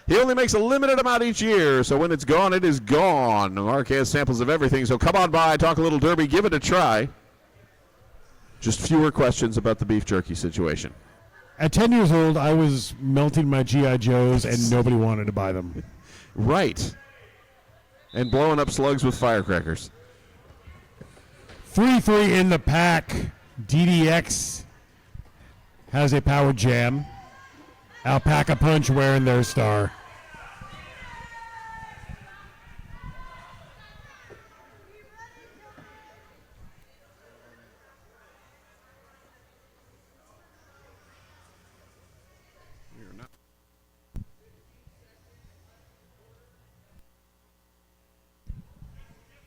He only makes a limited amount each year, so when it's gone, it is gone. Mark has samples of everything, so come on by, talk a little Derby, give it a try. Just fewer questions about the beef jerky situation. At 10 years old, I was melting my G.I. Joes, and nobody wanted to buy them. Right. And blowing up slugs with firecrackers. 3-3 in the pack. DDX has a power jam. Alpaca Punch wearing their star.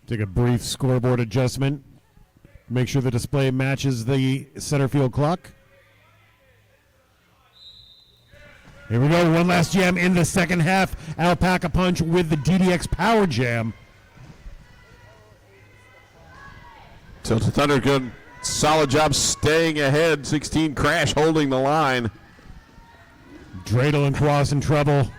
Take a brief scoreboard adjustment. Make sure the display matches the center field clock. Here we go, one last jam in the second half. Alpaca Punch with the DDX Power Jam. Tilted Thunder, good, solid job staying ahead. 16 Crash holding the line. Dreidel and Cross in trouble.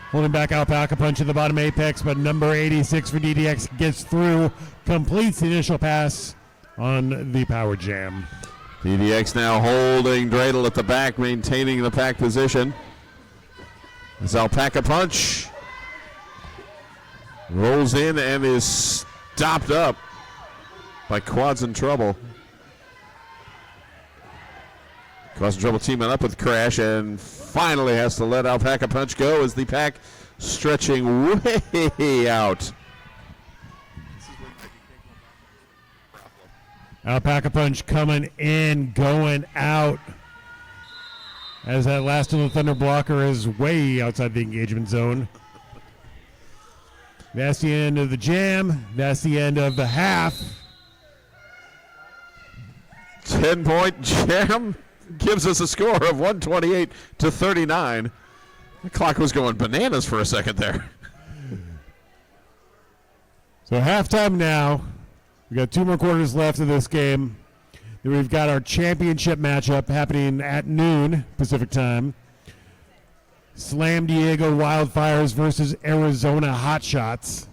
Holding back Alpaca Punch at the bottom apex, but number 86 for DDX gets through, completes the initial pass on the Power Jam. DDX now holding Dreidel at the back, maintaining the pack position. As Alpaca Punch rolls in and is stopped up by Quads in Trouble. Quads in Trouble teaming up with Crash and finally has to let Alpaca Punch go as the pack stretching way out. Alpaca Punch coming in, going out. As that last of the Thunder blocker is way outside the engagement zone. That's the end of the jam. That's the end of the half. 10-point jam gives us a score of 128-39. The clock was going bananas for a second there. So halftime now. We got 2 more quarters left of this game. Then we've got our championship matchup happening at noon Pacific time. Slam Diego Wildfires versus Arizona Hotshots.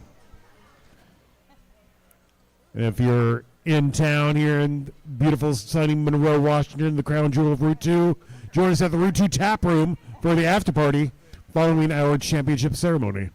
And if you're in town here in beautiful sunny Monroe, Washington, the crown jewel of Route 2, join us at the Route 2 Tap Room for the after party following our championship ceremony.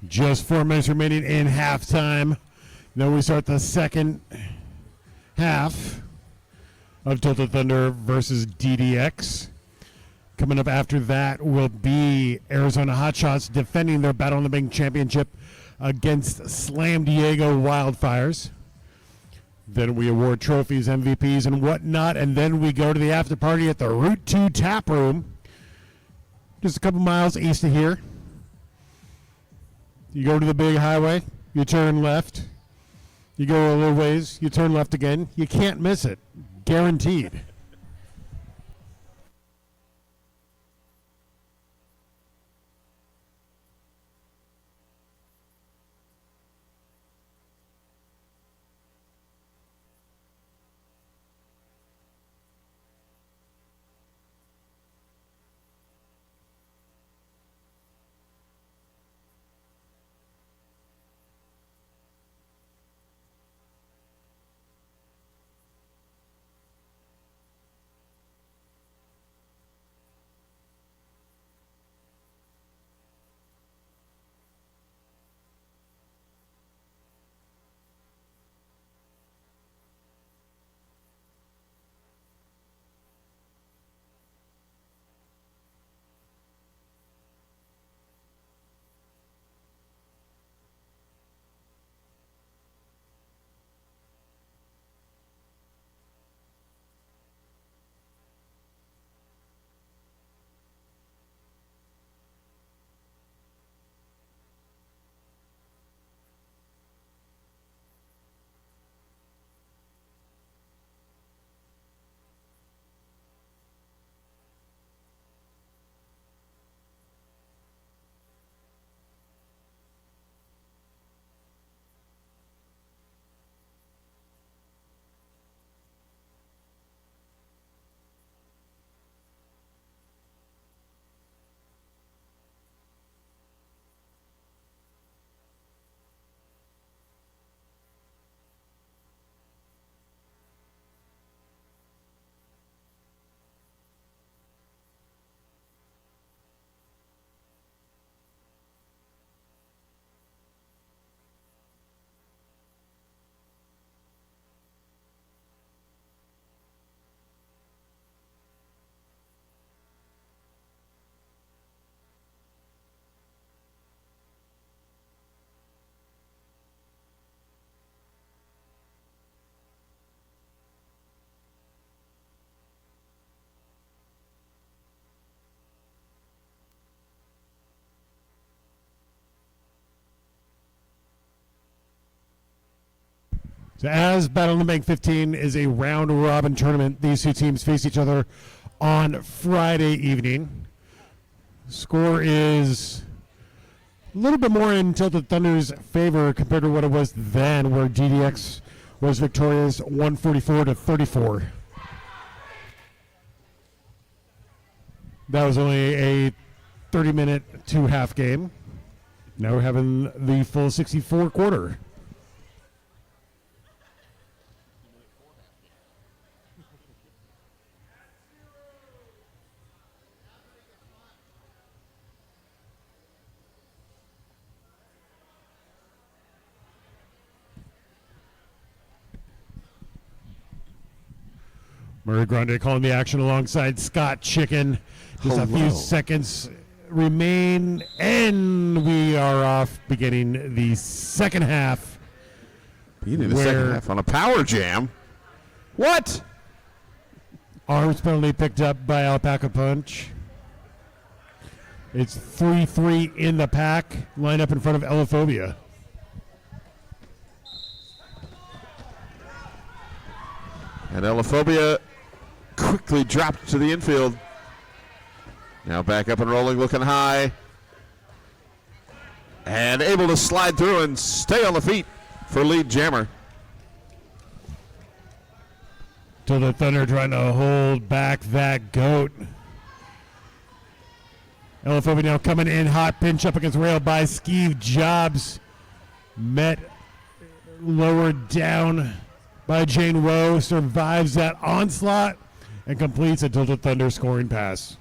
Just 4 minutes remaining in halftime. Then we start the second half of Tilted Thunder versus DDX. Coming up after that will be Arizona Hotshots defending their Battle in the Bank championship against Slam Diego Wildfires. Then we award trophies, MVPs, and whatnot, and then we go to the after party at the Route 2 Tap Room, just a couple miles east of here. You go to the big highway, you turn left, you go a little ways, you turn left again. You can't miss it, guaranteed. So as Battle in the Bank 15 is a round-robin tournament, these two teams face each other on Friday evening. Score is a little bit more in Tilted Thunder's favor compared to what it was then, where DDX was victorious 144-34. That was only a 30-minute two-half game. Now we're having the full 64 quarter. Murray Grande calling the action alongside Scott Chicken. Just a few seconds remain, and we are off beginning the second half. Beginning the second half on a power jam. What? Arms penalty picked up by Alpaca Punch. It's 3-3 in the pack. Line up in front of Elophobia. And Elophobia quickly dropped to the infield. Now back up and rolling, looking high. And able to slide through and stay on the feet for lead jammer. Tilted Thunder trying to hold back that goat. Elophobia now coming in hot, pinch up against rail by Skeeve Jobs. Met lowered down by Jane Woe, survives that onslaught and completes a Tilted Thunder scoring pass.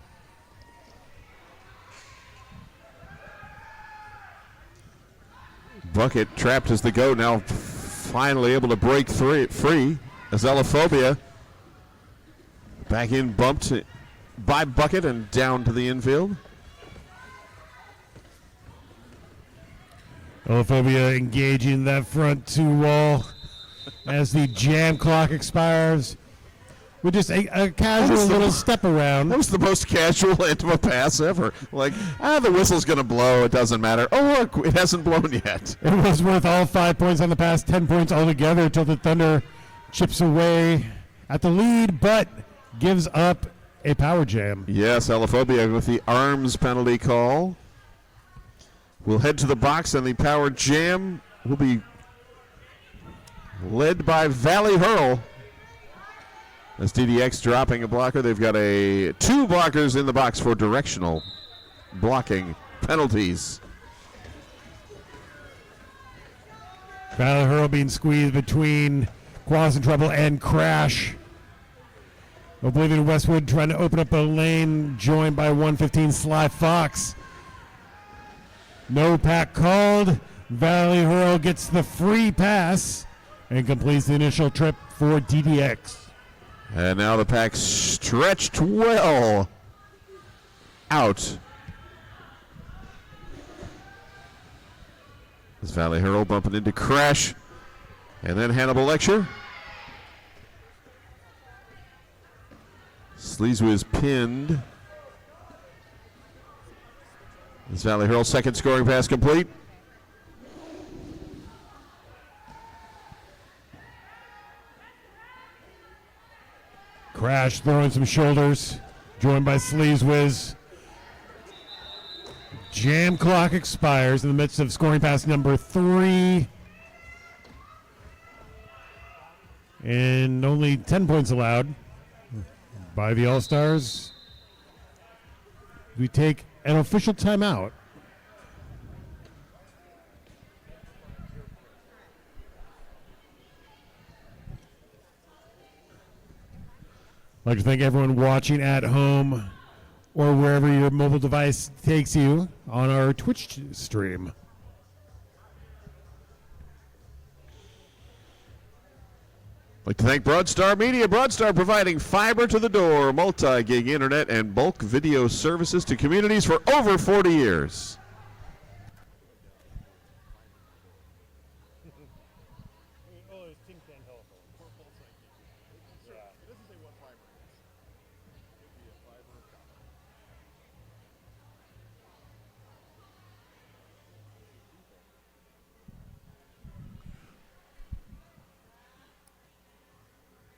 Bucket trapped as the go, now finally able to break free as Elaphobia back in, bumped by Bucket and down to the infield. Elaphobia engaging that front two wall as the jam clock expires with just a casual little step around. That was the most casual end of a pass ever. Like, the whistle's going to blow. It doesn't matter. Oh, look, it hasn't blown yet. It was worth all 5 points on the pass, 10 points altogether. Tilted Thunder chips away at the lead, but gives up a power jam. Yes, Elaphobia with the arms penalty call. We'll head to the box, and the power jam will be led by Valley Hurl. As DDX dropping a blocker, they've got two blockers in the box for directional blocking penalties. Valley Hurl being squeezed between Quas in Trouble and Crash. Oblivion Westwood trying to open up a lane, joined by 115 Sly Fox. No pack called. Valley Hurl gets the free pass and completes the initial trip for DDX. And now the pack stretched well out. As Valley Hurl bumping into Crash. And then Hannibal Lecture. Sleazu is pinned. As Valley Hurl second scoring pass complete. Crash throwing some shoulders, joined by Sleazewiz. Jam clock expires in the midst of scoring pass number 3. And only 10 points allowed by the All-Stars. We take an official timeout. I'd like to thank everyone watching at home or wherever your mobile device takes you on our Twitch stream. I'd like to thank Broadstar Media. Broadstar providing fiber to the door, multi-gig internet, and bulk video services to communities for over 40 years.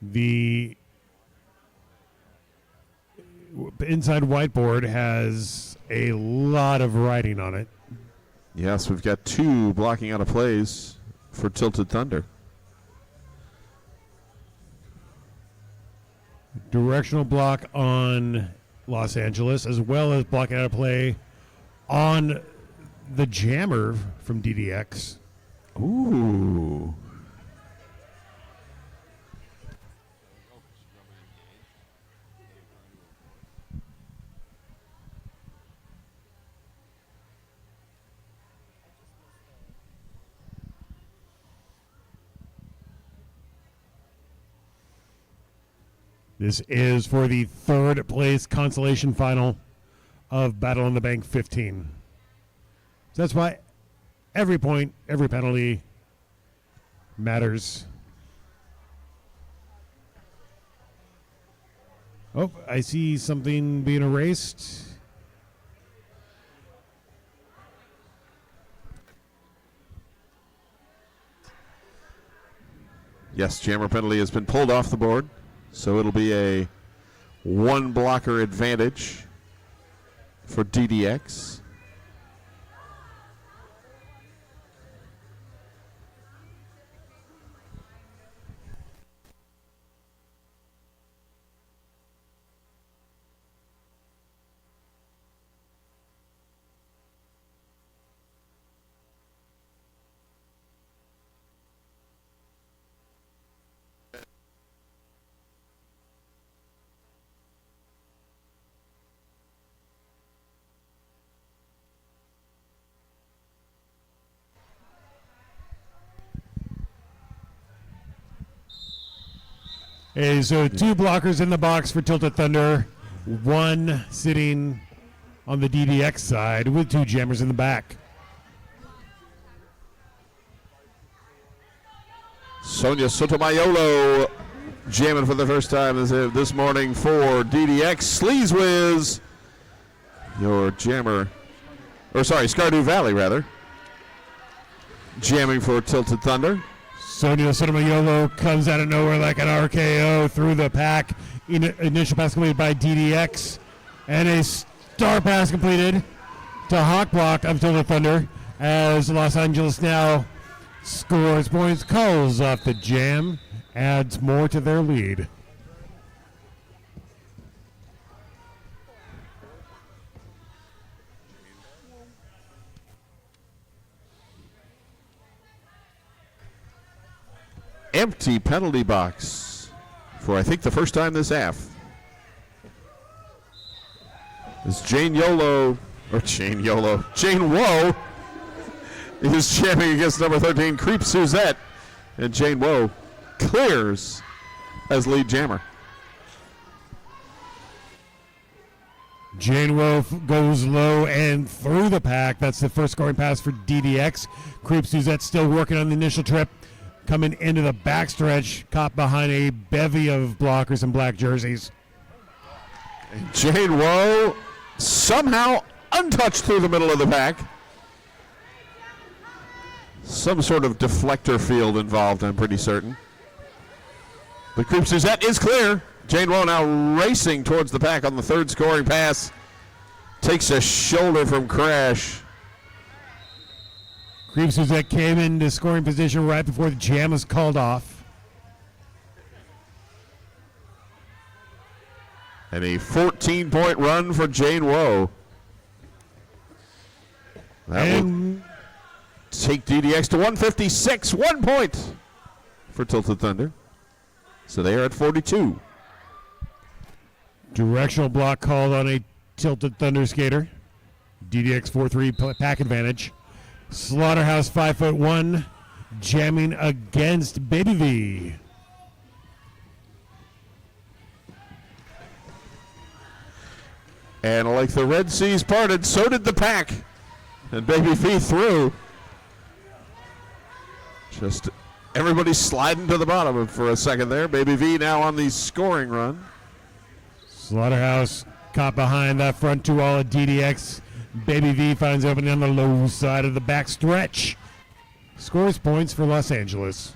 The inside whiteboard has a lot of writing on it. Yes, we've got 2 blocking out of plays for Tilted Thunder. Directional block on Los Angeles, as well as blocking out of play on the jammer from DDX. Ooh. This is for the third place consolation final of Battle on the Bank 15. So that's why every point, every penalty matters. Oh, I see something being erased. Yes, jammer penalty has been pulled off the board. So it'll be a 1 blocker advantage for DDX. Hey, so 2 blockers in the box for Tilted Thunder, 1 sitting on the DDX side with 2 jammers in the back. Sonia Sotomayor jamming for the first time this morning for DDX. Sleaze Whiz, your jammer, or sorry, Skardu Valley rather, jamming for Tilted Thunder. Sonia Sotomayor comes out of nowhere like an RKO through the pack. Initial pass completed by DDX. And a star pass completed to Hawk Block of Tilted Thunder as Los Angeles now scores points, calls off the jam, adds more to their lead. Empty penalty box for, I think, the first time this half. As Jane Woe is jamming against number 13, Creep Suzette. And Jane Woe clears as lead jammer. Jane Woe goes low and through the pack. That's the first scoring pass for DDX. Creep Suzette still working on the initial trip. Coming into the backstretch, caught behind a bevy of blockers in black jerseys. And Jane Woe somehow untouched through the middle of the pack. Some sort of deflector field involved, I'm pretty certain. The Creep Suzette is clear. Jane Woe now racing towards the pack on the third scoring pass. Takes a shoulder from Crash. Creep Suzette came into scoring position right before the jam was called off. And a 14-point run for Jane Woe. That will take DDX to 156. 1 point for Tilted Thunder. So they are at 42. Directional block called on a Tilted Thunder skater. DDX 4-3 pack advantage. Slaughterhouse 5'1", jamming against Baby V. And like the Red Seas parted, so did the pack. And Baby V through. Just everybody sliding to the bottom for a second there. Baby V now on the scoring run. Slaughterhouse caught behind that front 2 all at DDX. Baby V finds opening on the low side of the back stretch. Scores points for Los Angeles.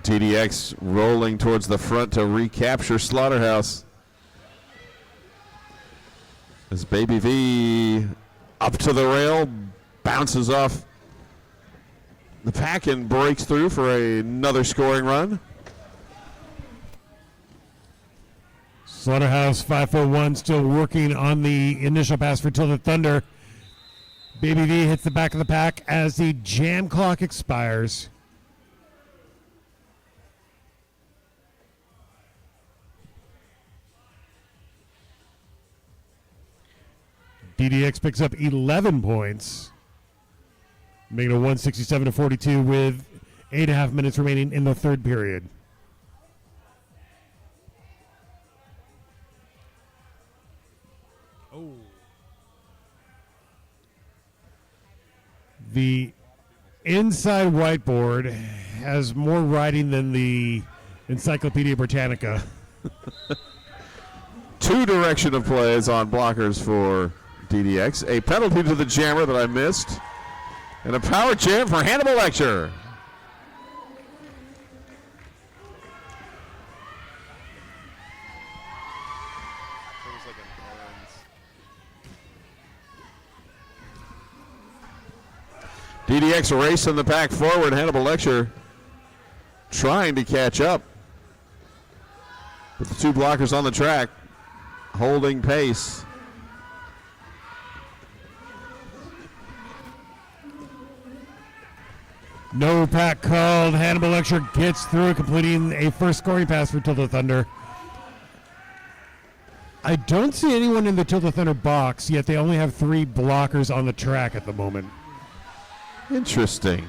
DDX rolling towards the front to recapture Slaughterhouse. As Baby V up to the rail, bounces off the pack and breaks through for another scoring run. Slaughterhouse 5'1", still working on the initial pass for Tilted Thunder. Baby V hits the back of the pack as the jam clock expires. DDX picks up 11 points, making it 167-42 with 8.5 minutes remaining in the third period. The inside whiteboard has more writing than the Encyclopedia Britannica. Two direction of plays on blockers for DDX. A penalty to the jammer that I missed. And a power jam for Hannibal Lecter. DDX racing the pack forward. Hannibal Lecter trying to catch up. With the 2 blockers on the track, holding pace. No pack called. Hannibal Lecter gets through, completing a first scoring pass for Tilted Thunder. I don't see anyone in the Tilted Thunder box, yet they only have 3 blockers on the track at the moment. Interesting.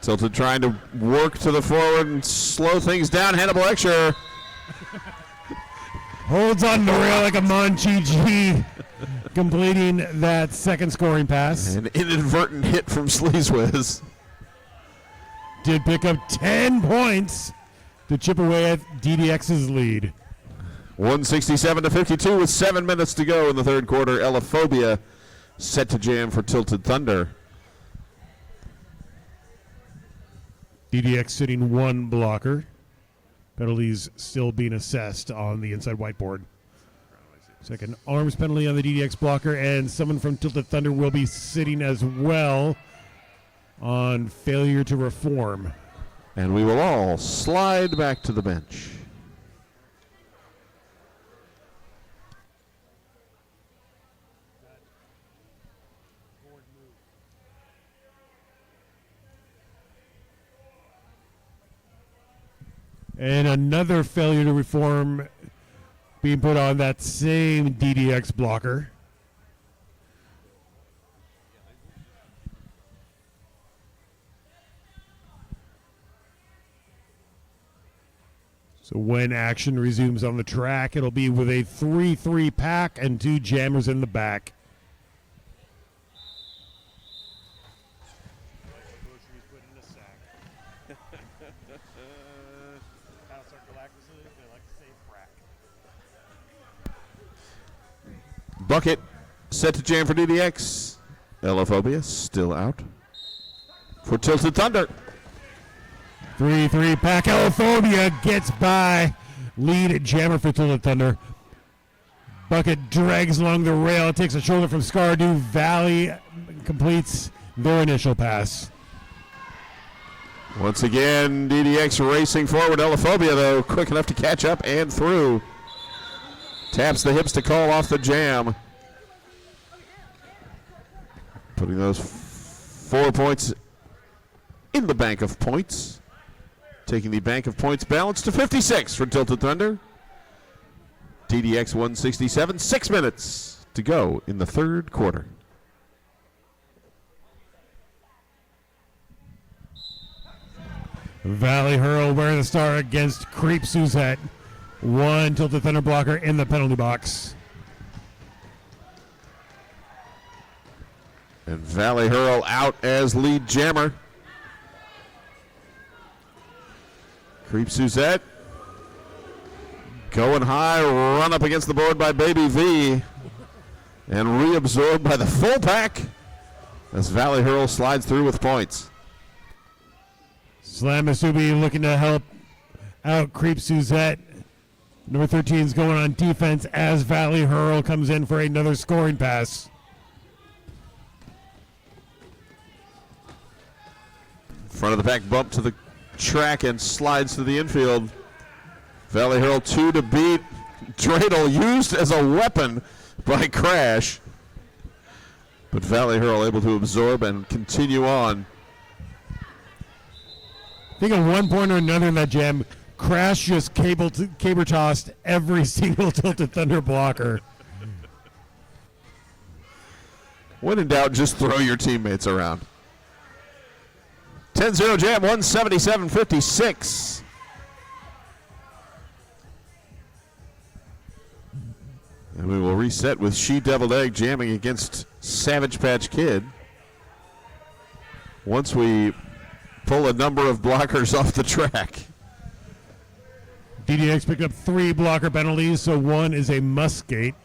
Tilted trying to work to the forward and slow things down. Hannibal Excher holds on the rail like a Monchi, completing that second scoring pass. An inadvertent hit from Sleeswiz. Did pick up 10 points to chip away at DDX's lead. 167-52 with 7 minutes to go in the third quarter. Elaphobia set to jam for Tilted Thunder. DDX sitting one blocker. Penalties still being assessed on the inside whiteboard. Second arms penalty on the DDX blocker, and someone from Tilted Thunder will be sitting as well on failure to reform. And we will all slide back to the bench. And another failure to reform being put on that same DDX blocker. So when action resumes on the track, it'll be with a 3-3 pack and 2 jammers in the back. Bucket set to jam for DDX. Elaphobia still out for Tilted Thunder. 3-3 pack. Elaphobia gets by. Lead jammer for Tilted Thunder. Bucket drags along the rail. It takes a shoulder from Scardu. Valley completes their initial pass. Once again, DDX racing forward. Elaphobia, though, quick enough to catch up and through. Taps the hips to call off the jam. Putting those 4 points in the bank of points. Taking the bank of points balance to 56 for Tilted Thunder. DDX 167, 6 minutes to go in the third quarter. Valley Hurl wearing the star against Creep Suzette. One Tilted Thunder blocker in the penalty box. And Valley Hurl out as lead jammer. Creep Suzette going high, run up against the board by Baby V, and reabsorbed by the full pack as Valley Hurl slides through with points. Slam Masubi looking to help out Creep Suzette. Number 13 is going on defense as Valley Hurl comes in for another scoring pass. Front of the pack bump to the track and slides to the infield. Valley Hurl 2 to beat. Dreidel used as a weapon by Crash. But Valley Hurl able to absorb and continue on. I think at one point or another in that jam, Crash just caber tossed every single Tilted Thunder blocker. When in doubt, just throw your teammates around. 10-0 jam, 177-56. And we will reset with She Deviled Egg jamming against Savage Patch Kid. Once we pull a number of blockers off the track. DDX picked up 3 blocker penalties, so one is a Musgate.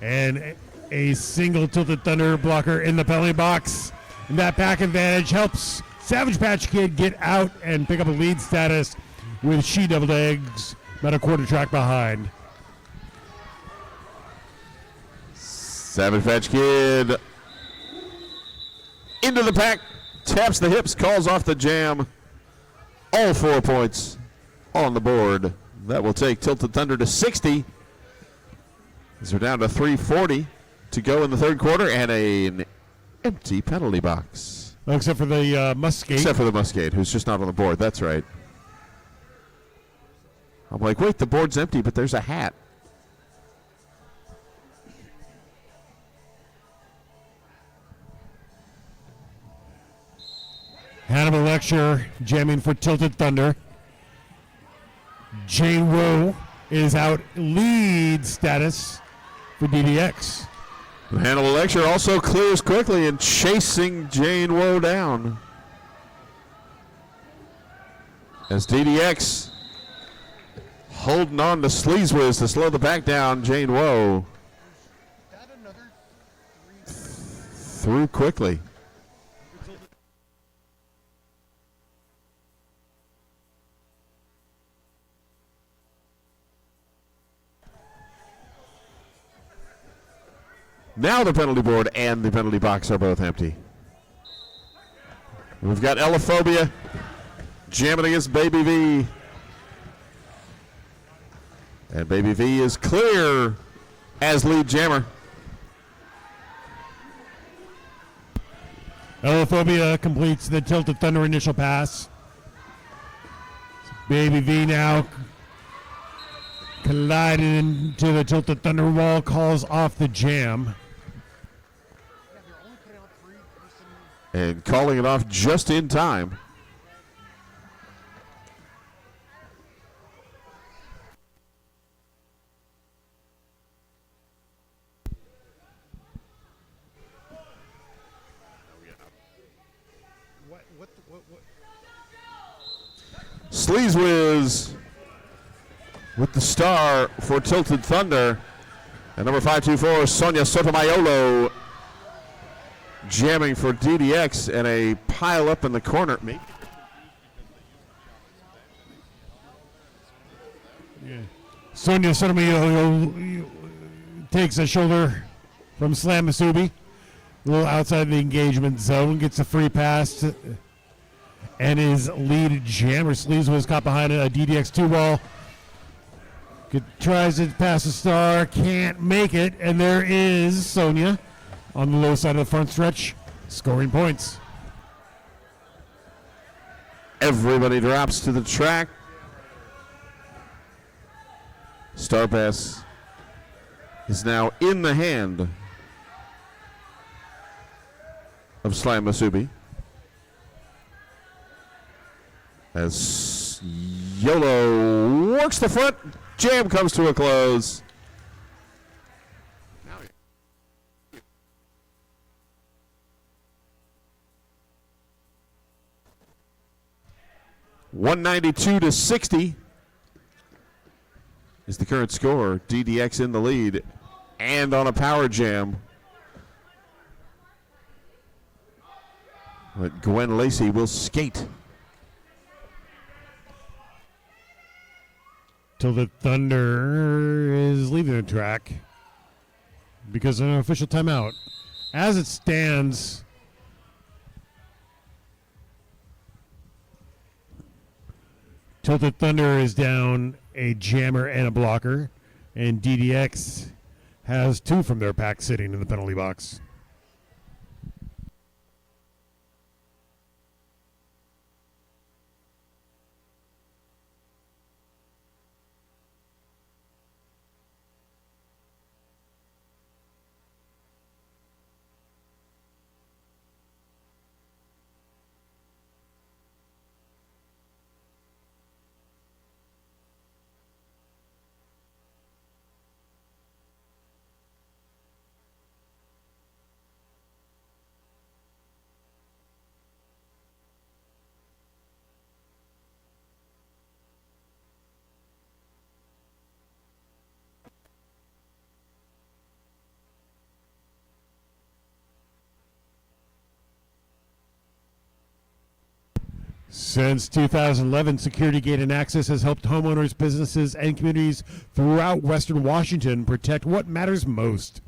And a single Tilted Thunder blocker in the penalty box. And that pack advantage helps Savage Patch Kid get out and pick up a lead status with She Deviled Eggs about a quarter track behind. Savage Patch Kid into the pack, taps the hips, calls off the jam. All 4 points on the board. That will take Tilted Thunder to 60. As we're down to 3:40 to go in the third quarter and an empty penalty box. Well, except for the Musgate. Except for the Musgate, who's just not on the board. That's right. I'm like, wait, the board's empty, but there's a hat. Hannibal Lecture jamming for Tilted Thunder. Jane Woe is out lead status for DDX. Hannibal Lecture also clears quickly and chasing Jane Woe down. As DDX holding on to Sleazewiz to slow the back down, Jane Woe through quickly. Now the penalty board and the penalty box are both empty. We've got Elaphobia jamming against Baby V. And Baby V is clear as lead jammer. Elaphobia completes the Tilted Thunder initial pass. Baby V now colliding into the Tilted Thunder wall, calls off the jam. And calling it off just in time. Sleazewiz with the star for Tilted Thunder. And number 524, Sonia Sotomayor, jamming for DDX, and a pile up in the corner. Sonia Sotomayor takes a shoulder from Slam Masubi. A little outside the engagement zone, gets a free pass, and his lead jammer Sleazewiz caught behind a DDX2 wall. Tries to pass the star, can't make it, and there is Sonia on the low side of the front stretch, scoring points. Everybody drops to the track. Star pass is now in the hand of Slam Masubi. As YOLO works the front, jam comes to a close. 192-60 is the current score. DDX in the lead and on a power jam. But Gwen Lacey will skate. Till the Thunder is leaving the track because of an official timeout. As it stands, Tilted Thunder is down a jammer and a blocker, and DDX has two from their pack sitting in the penalty box. Since 2011, Security Gate and Access has helped homeowners, businesses, and communities throughout Western Washington protect what matters most.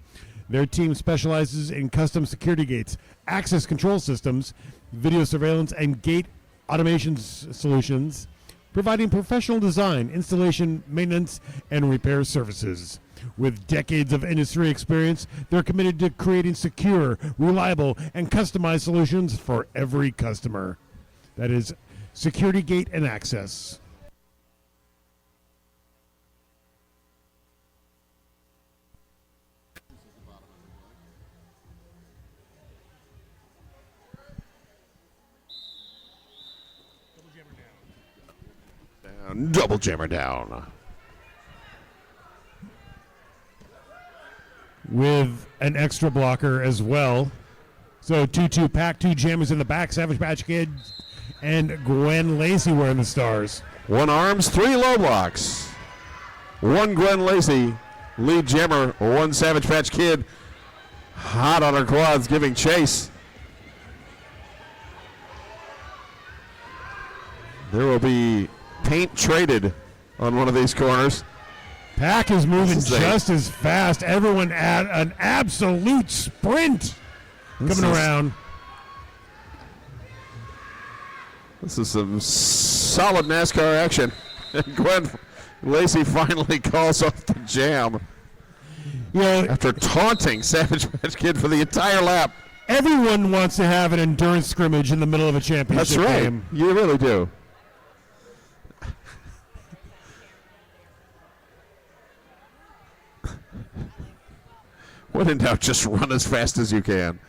Their team specializes in custom security gates, access control systems, video surveillance, and gate automation solutions, providing professional design, installation, maintenance, and repair services. With decades of industry experience, they're committed to creating secure, reliable, and customized solutions for every customer. That is Security Gate and Access. Double jammer down. With an extra blocker as well. So 2-2 pack, 2 jammers in the back. Savage Patch Kid and Gwen Lacey wearing the stars. 1 arms, 3 low blocks. 1 Gwen Lacey, lead jammer. 1 Savage Patch Kid, hot on her quads, giving chase. There will be paint traded on one of these corners. Pack is moving This is just as fast. Everyone at an absolute sprint coming around. This is some solid NASCAR action. And Gwen Lacey finally calls off the jam You know, after taunting Savage Patch Kid for the entire lap. everyone wants to have an endurance scrimmage in the middle of a championship That's right. game. You really do. When in doubt, just run as fast as you can.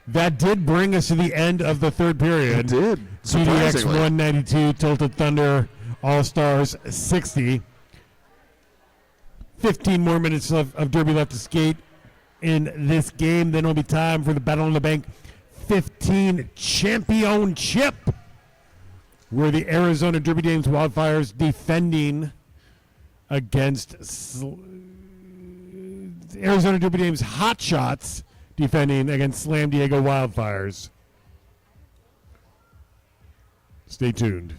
That did bring us to the end of the third period. It did. TDX Surprisingly. 192, Tilted Thunder, All-Stars 60. 15 more minutes of Derby left to skate in this game. Then it'll be time for the Battle on the Bank 15 Championship, where the Arizona Derby Dames Wildfires defending against Arizona Derby Dames Hot Shots defending against Slam Diego Wildfires. Stay tuned.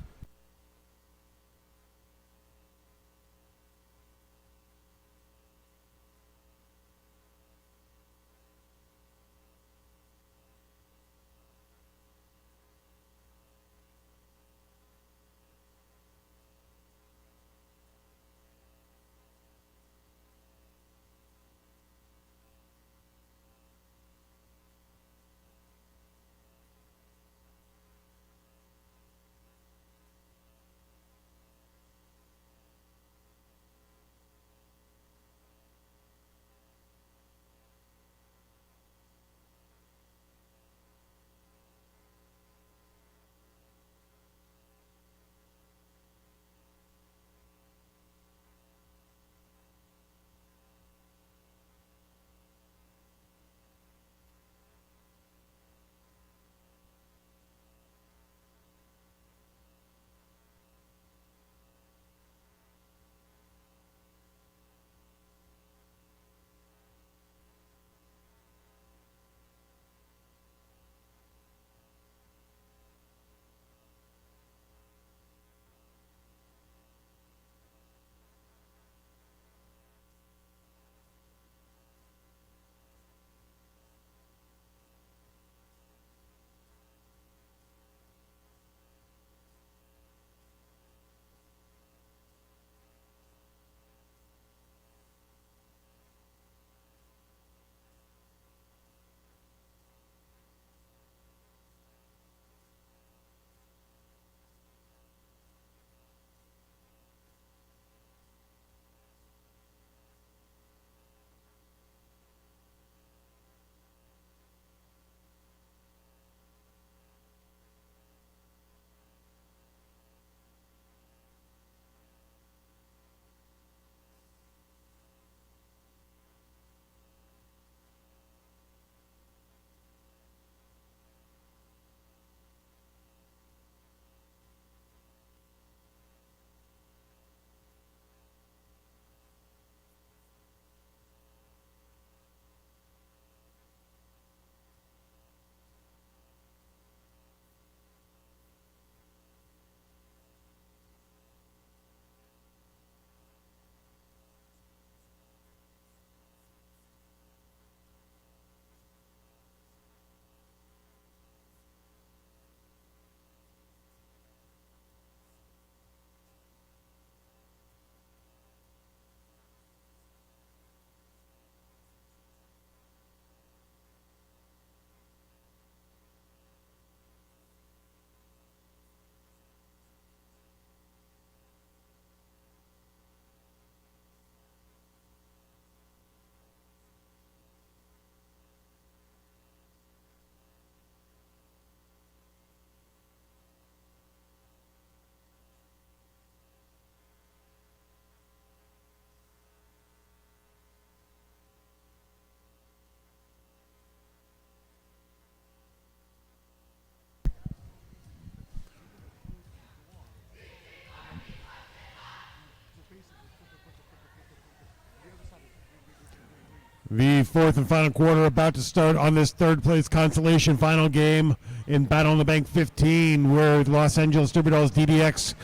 The fourth and final quarter about to start on this third place Consolation final game in Battle on the Bank 15, where the Los Angeles Derby Dolls DDX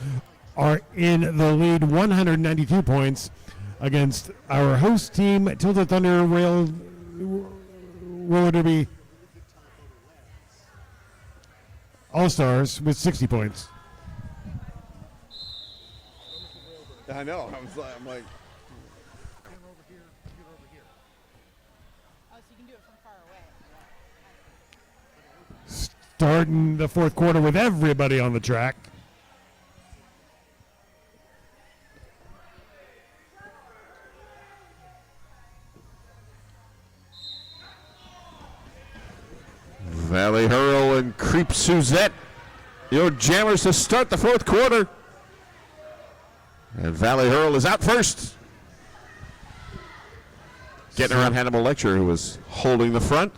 are in the lead 192 points against our host team, Tilted Thunder Roller Derby All-Stars with 60 points. I know. I'm like. Starting the fourth quarter with everybody on the track. Valley Hurl and Creep Suzette, your jammers to start the fourth quarter. And Valley Hurl is out first. Getting around Hannibal Lecture, who was holding the front.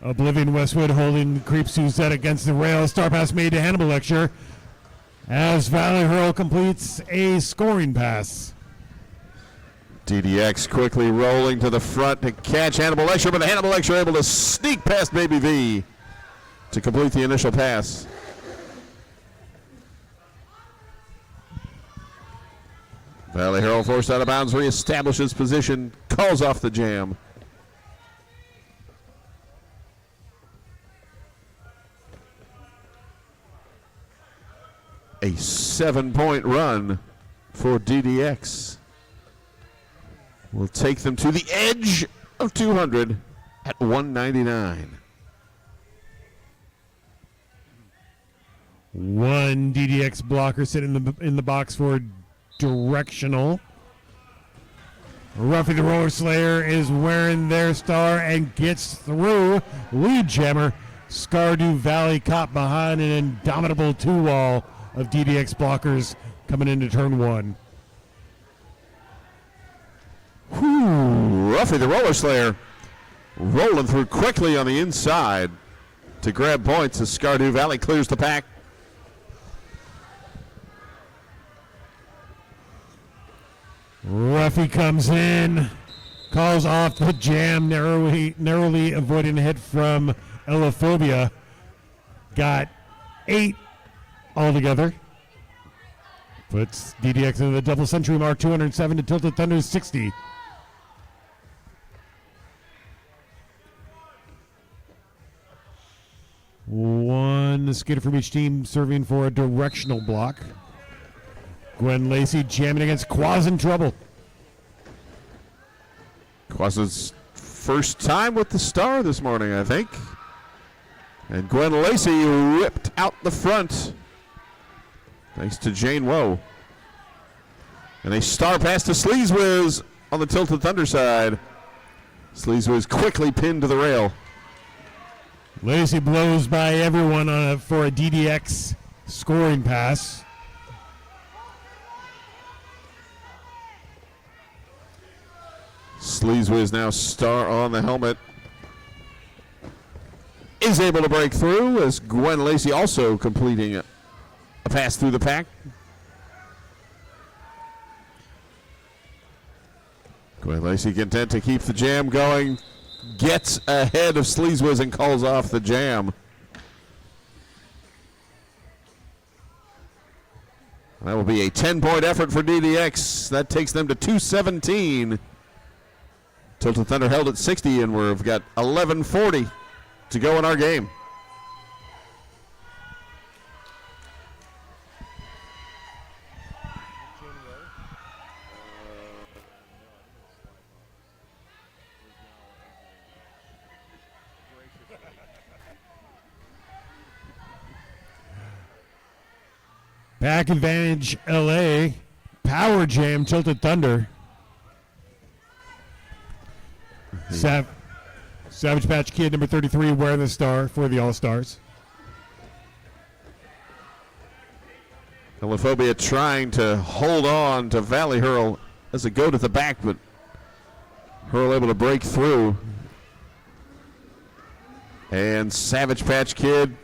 Oblivion Westwood holding Creep Suzette against the rail. Star pass made to Hannibal Lecture as Valley Hurl completes a scoring pass. DDX quickly rolling to the front to catch Hannibal Lecture, but Hannibal Lecture able to sneak past Baby V to complete the initial pass. Valley Hurl forced out of bounds, reestablishes position, calls off the jam. A 7-point run for DDX will take them to the edge of 200 at 199. One DDX blocker sitting in the box for directional. Ruffy the Roller Slayer is wearing their star and gets through. Lead jammer Skardu Valley caught behind an indomitable two-wall of DDX blockers coming into turn one. Ruffy the Roller Slayer rolling through quickly on the inside to grab points as Skardu Valley clears the pack. Ruffy comes in, calls off the jam, narrowly avoiding a hit from Elophobia. Got 8 altogether. Puts DDX into the double century mark, 207 to Tilted Thunder's 60. One skater from each team serving for a directional block. Gwen Lacey jamming against Quaz in trouble. Quaz's first time with the star this morning, I think. And Gwen Lacey ripped out the front, thanks to Jane Woe. And a star pass to Sleazewiz on the Tilted Thunder side. Sleazewiz quickly pinned to the rail. Lacey blows by everyone for a DDX scoring pass. Sleazewiz now star on the helmet. Is able to break through as Gwen Lacey also completing a pass through the pack. Gwen Lacey content to keep the jam going. Gets ahead of Sleazewiz and calls off the jam. That will be a 10-point effort for DDX. That takes them to 217. Tilted Thunder held at 60, and we've got 11:40 to go in our game. Back advantage LA. Power jam Tilted Thunder. Savage Patch Kid number 33 wearing the star for the All-Stars. Elophobia trying to hold on to Valley Hurl as a go to the back, but Hurl able to break through. And Savage Patch Kid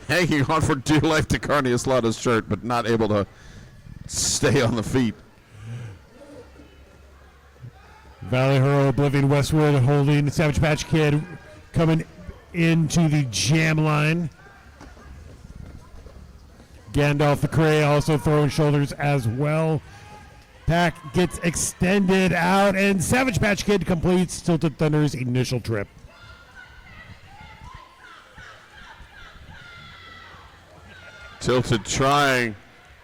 hanging on for dear life to Carney Eslada's shirt, but not able to stay on the feet. Valley Hurl, Oblivion, Westwood holding. Savage Patch Kid coming into the jam line. Gandalf the Cray also throwing shoulders as well. Pack gets extended out, and Savage Patch Kid completes Tilted Thunder's initial trip. Tilted trying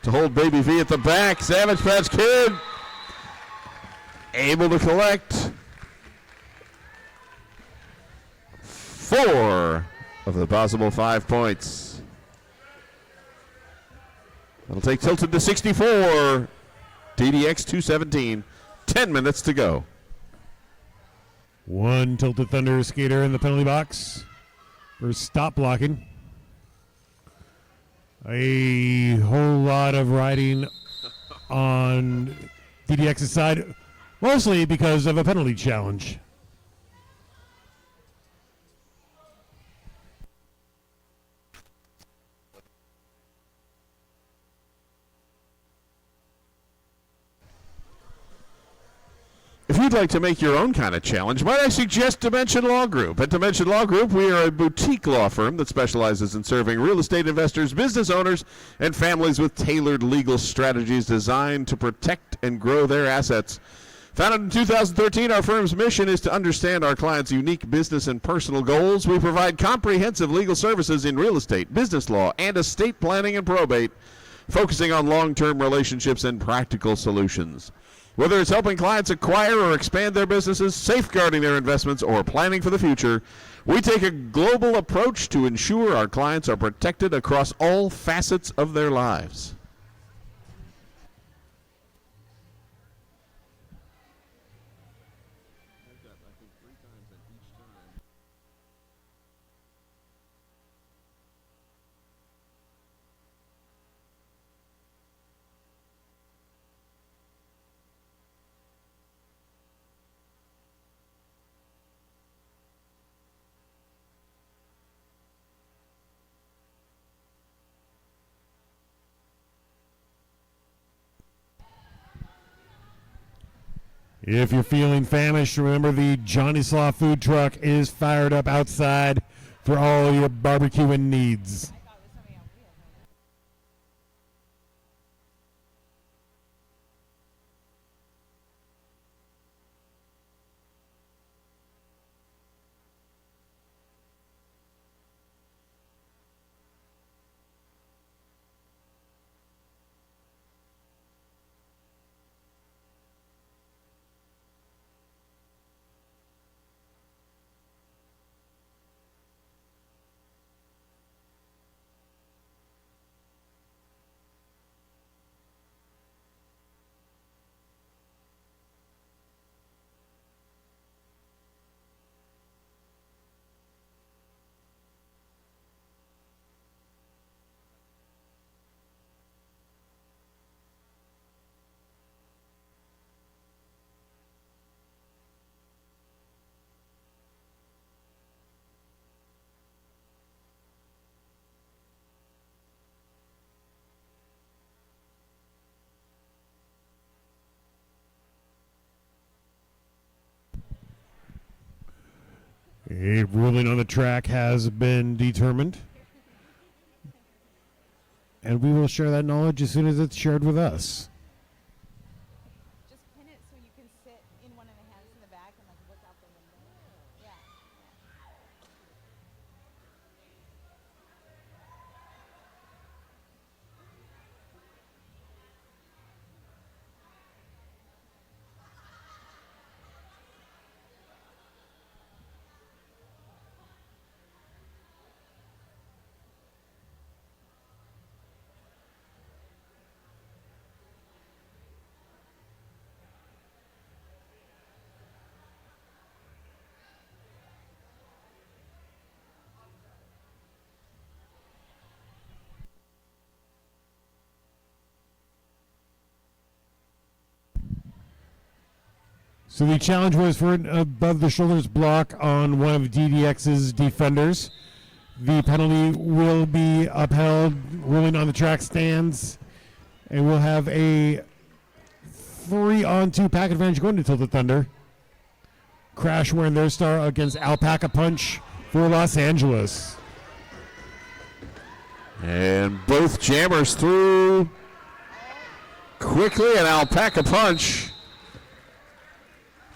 to hold Baby V at the back. Savage Patch Kid able to collect 4 of the possible 5 points. That'll take Tilted to 64. DDX 217. 10 minutes to go. One Tilted Thunder skater in the penalty box for stop blocking. A whole lot of riding on DDX's side, mostly because of a penalty challenge. If you'd like to make your own kind of challenge, might I suggest Dimension Law Group? At Dimension Law Group, we are a boutique law firm that specializes in serving real estate investors, business owners, and families with tailored legal strategies designed to protect and grow their assets. Founded in 2013, our firm's mission is to understand our clients' unique business and personal goals. We provide comprehensive legal services in real estate, business law, and estate planning and probate, focusing on long-term relationships and practical solutions. Whether it's helping clients acquire or expand their businesses, safeguarding their investments, or planning for the future, we take a global approach to ensure our clients are protected across all facets of their lives. If you're feeling famished, remember the Johnny Slaw food truck is fired up outside for all your barbecuing needs. A ruling on the track has been determined, and we will share that knowledge as soon as it's shared with us. Just pin it so you can sit in one of the hands in the back and like look out the window. Yeah. So the challenge was for an above-the-shoulders block on one of DDX's defenders. The penalty will be upheld. Ruling on the track stands, and we'll have a 3-on-2 pack advantage going to Tilted Thunder. Crash wearing their star against Alpaca Punch for Los Angeles. And both jammers through quickly, and Alpaca Punch.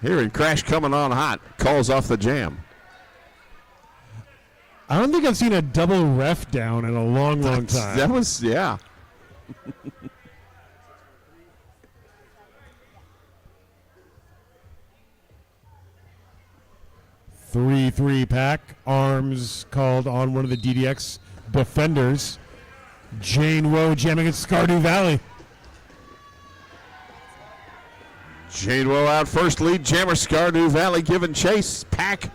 Hearing Crash coming on hot, calls off the jam. I don't think I've seen a double ref down in a long time. That was, yeah. 3-3 pack. Arms called on one of the DDX defenders. Jane Woe jamming at Scardu Valley. Jane Woe out first, lead jammer Scardu Valley giving chase. Pack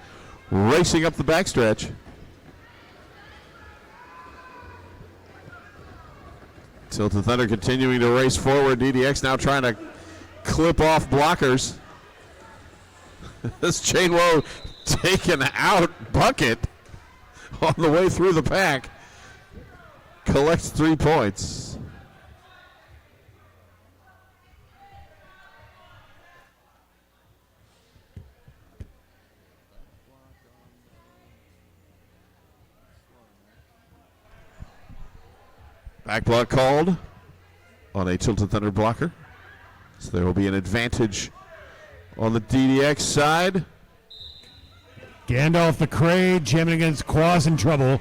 racing up the backstretch. Tilted Thunder continuing to race forward. DDX now trying to clip off blockers. This Jane Woe taken out bucket on the way through the pack. Collects 3 points. Back block called on a Tilted Thunder blocker. So there will be an advantage on the DDX side. Gandalf the Cray jamming against Quaz in trouble.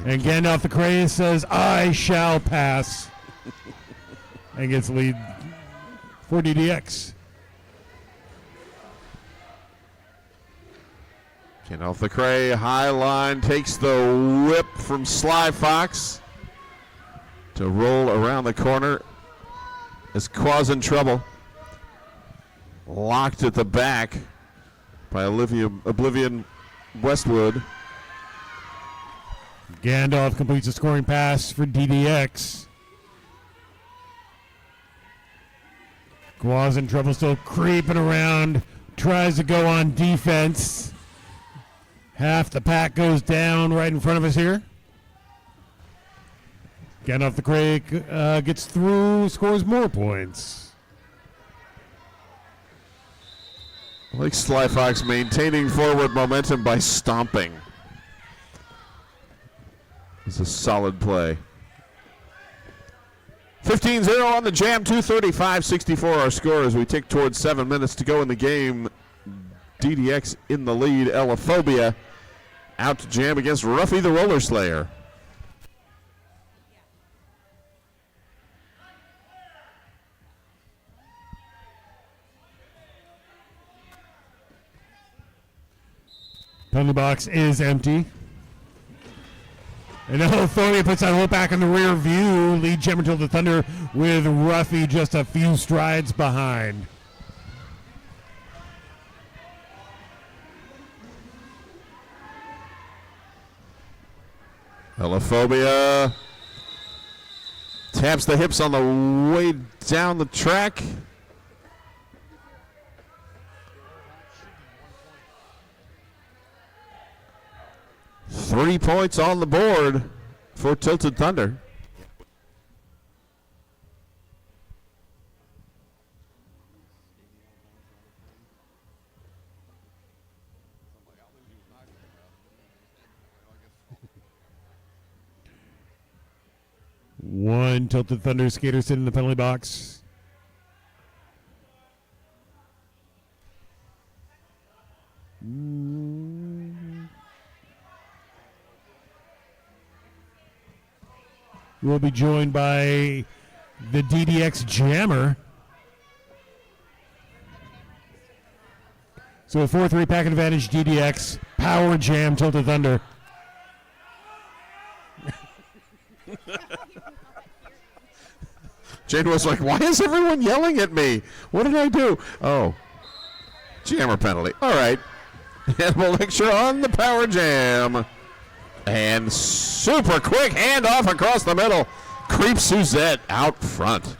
And Gandalf the Cray says, I shall pass. And gets lead for DDX. Gandalf the Cray, high line, takes the whip from Sly Fox to roll around the corner as Quaz in trouble. Locked at the back by Oblivion Westwood. Gandalf completes a scoring pass for DDX. Quaz in trouble, still creeping around, tries to go on defense. Half the pack goes down right in front of us here. Gandalf the Cray gets through, scores more points. I like Sly Fox maintaining forward momentum by stomping. It's a solid play. 15-0 on the jam, 2:35-64 our score as we tick towards 7 minutes to go in the game. DDX in the lead. Elaphobia out to jam against Ruffy the Roller Slayer. Penalty box is empty. And now Elaphobia puts that whole back in the rear view. Lead jammer till the Thunder with Ruffy just a few strides behind. Elaphobia taps the hips on the way down the track. Three points on the board for Tilted Thunder. One Tilted Thunder skater sitting in the penalty box. We'll be joined by the DDX Jammer. So a 4-3 pack advantage DDX. Power Jam Tilted Thunder. Jade was like, why is everyone yelling at me? What did I do? Oh, jammer penalty. All right. Animal lecture on the Power Jam. And super quick handoff across the middle. Creep Suzette out front.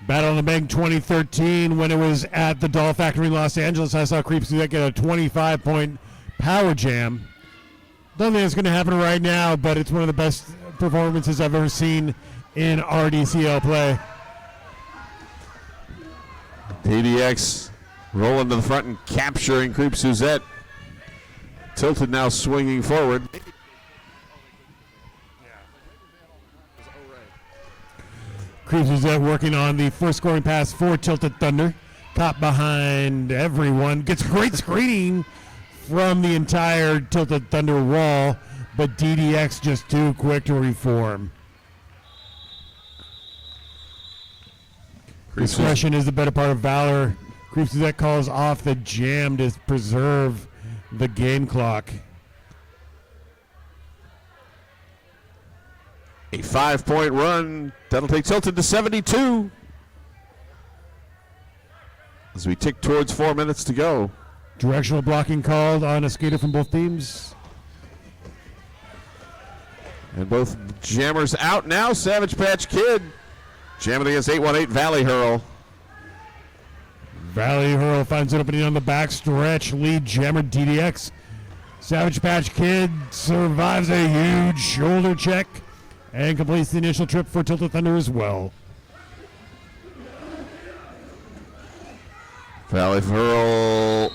Battle on the Bank 2013 when it was at the Doll Factory in Los Angeles. I saw Creep Suzette get a 25-point Power Jam. Don't think it's going to happen right now, but it's one of the best performances I've ever seen in RDCL play. DDX rolling to the front and capturing Creep Suzette. Tilted now swinging forward. Creep Suzette working on the first scoring pass for Tilted Thunder. Caught behind everyone. Gets great screening from the entire Tilted Thunder wall, but DDX just too quick to reform. Discretion is the better part of valor. Creep Suzette calls off the jam to preserve the game clock. A 5-point run. That'll take Tilted to 72. As we tick towards 4 minutes to go. Directional blocking called on a skater from both teams. And both jammers out now. Savage Patch Kid jamming against 818 Valley Hurl. Valley Hurl finds an opening on the back stretch. Lead jammer DDX. Savage Patch Kid survives a huge shoulder check and completes the initial trip for Tilted Thunder as well. Valley Hurl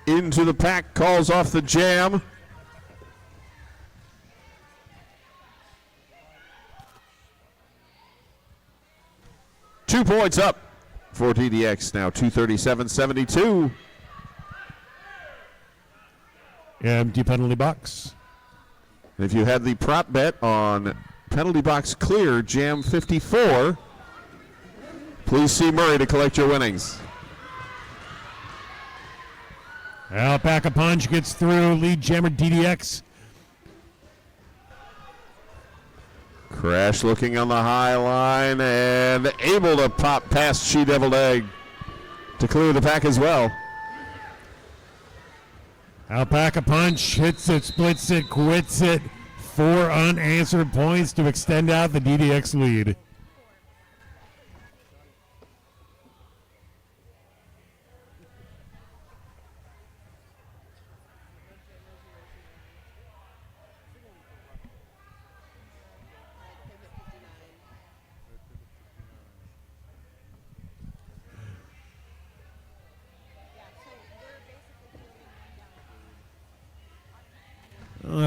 into the pack, calls off the jam. Two points up for DDX now, 237-72. Empty penalty box. And if you had the prop bet on penalty box clear, jam 54, please see Murray to collect your winnings. Alpaca punch gets through. Lead jammer DDX. Crash looking on the high line and able to pop past She Deviled Egg to clear the pack as well. Alpaca punch hits it, splits it, quits it. 4 unanswered points to extend out the DDX lead.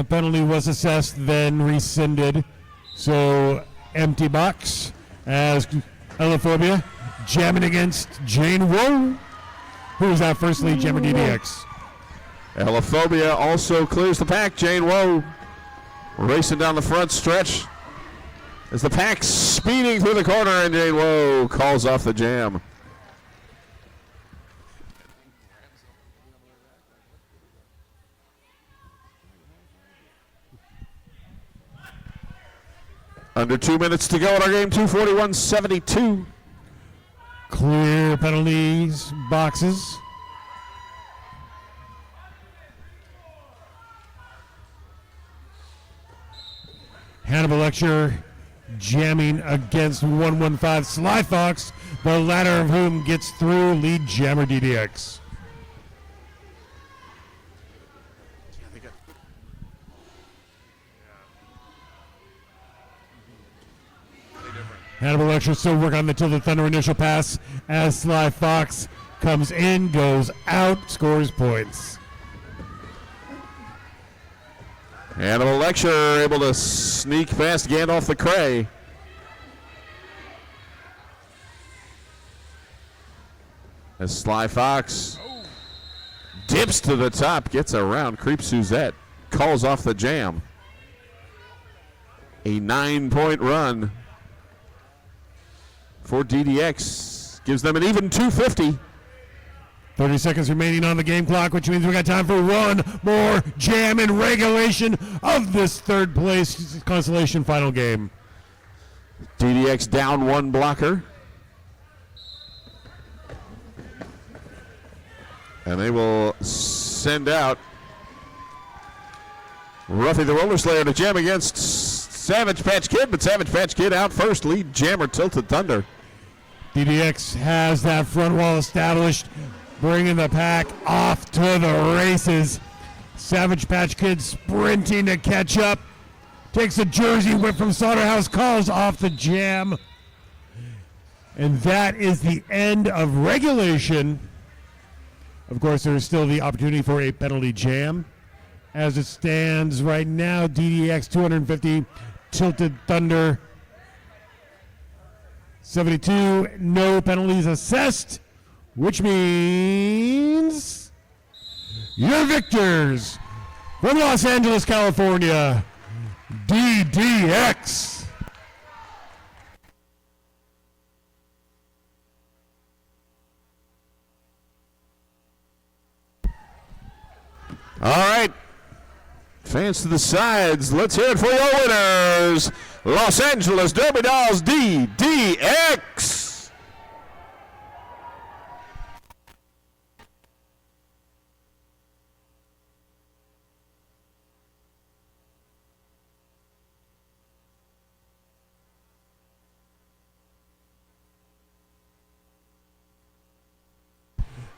Penalty was assessed, then rescinded. So empty box as Elophobia jamming against Jane Woe, who is our first lead jammer DDX. Elophobia also clears the pack. Jane Woe racing down the front stretch as the pack speeding through the corner, and Jane Woe calls off the jam. Under 2 minutes to go in our game, 241-72. Clear penalties boxes. Hannibal Lecture jamming against 115 Sly Fox, the latter of whom gets through lead jammer DDX. Hannibal Lecture still working on the Tilted Thunder initial pass as Sly Fox comes in, goes out, scores points. Hannibal Lecture able to sneak past Gandalf the Cray. As Sly Fox dips to the top, gets around Creep Suzette, calls off the jam. A 9-point run for DDX gives them an even 250. 30 seconds remaining on the game clock, which means we got time for one more jam in regulation of this third place Consolation final game. DDX down one blocker. And they will send out Ruffy the Roller Slayer to jam against Savage Patch Kid, but Savage Patch Kid out first. Lead jammer Tilted Thunder. DDX has that front wall established, bringing the pack off to the races. Savage Patch Kid sprinting to catch up. Takes a jersey whip from Slaughterhouse, calls off the jam. And that is the end of regulation. Of course, there is still the opportunity for a penalty jam. As it stands right now, DDX 250, Tilted Thunder 72, no penalties assessed, which means your victors from Los Angeles, California, DDX. All right. Fans to the sides, let's hear it for your winners. Los Angeles Derby Dolls DDX.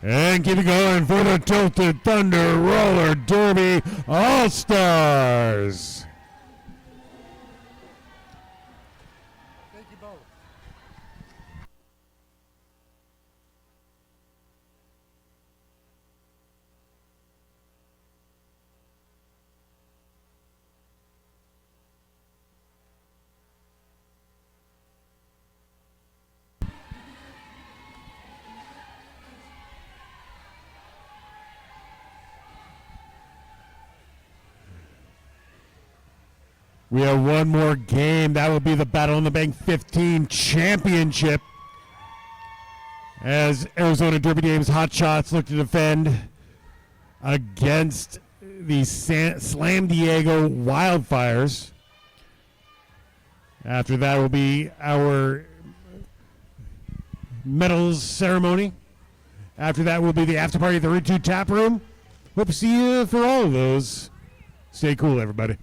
And keep it going for the Tilted Thunder Roller Derby All-Stars. Thank you both. We have one more game. That will be the Battle in the Bank 15 Championship. As Arizona Derby Dames Hotshots look to defend against the Slam Diego Wildfires. After that will be our medals ceremony. After that will be the after party at the Route 2 Tap Room. Hope to see you for all of those. Stay cool, everybody.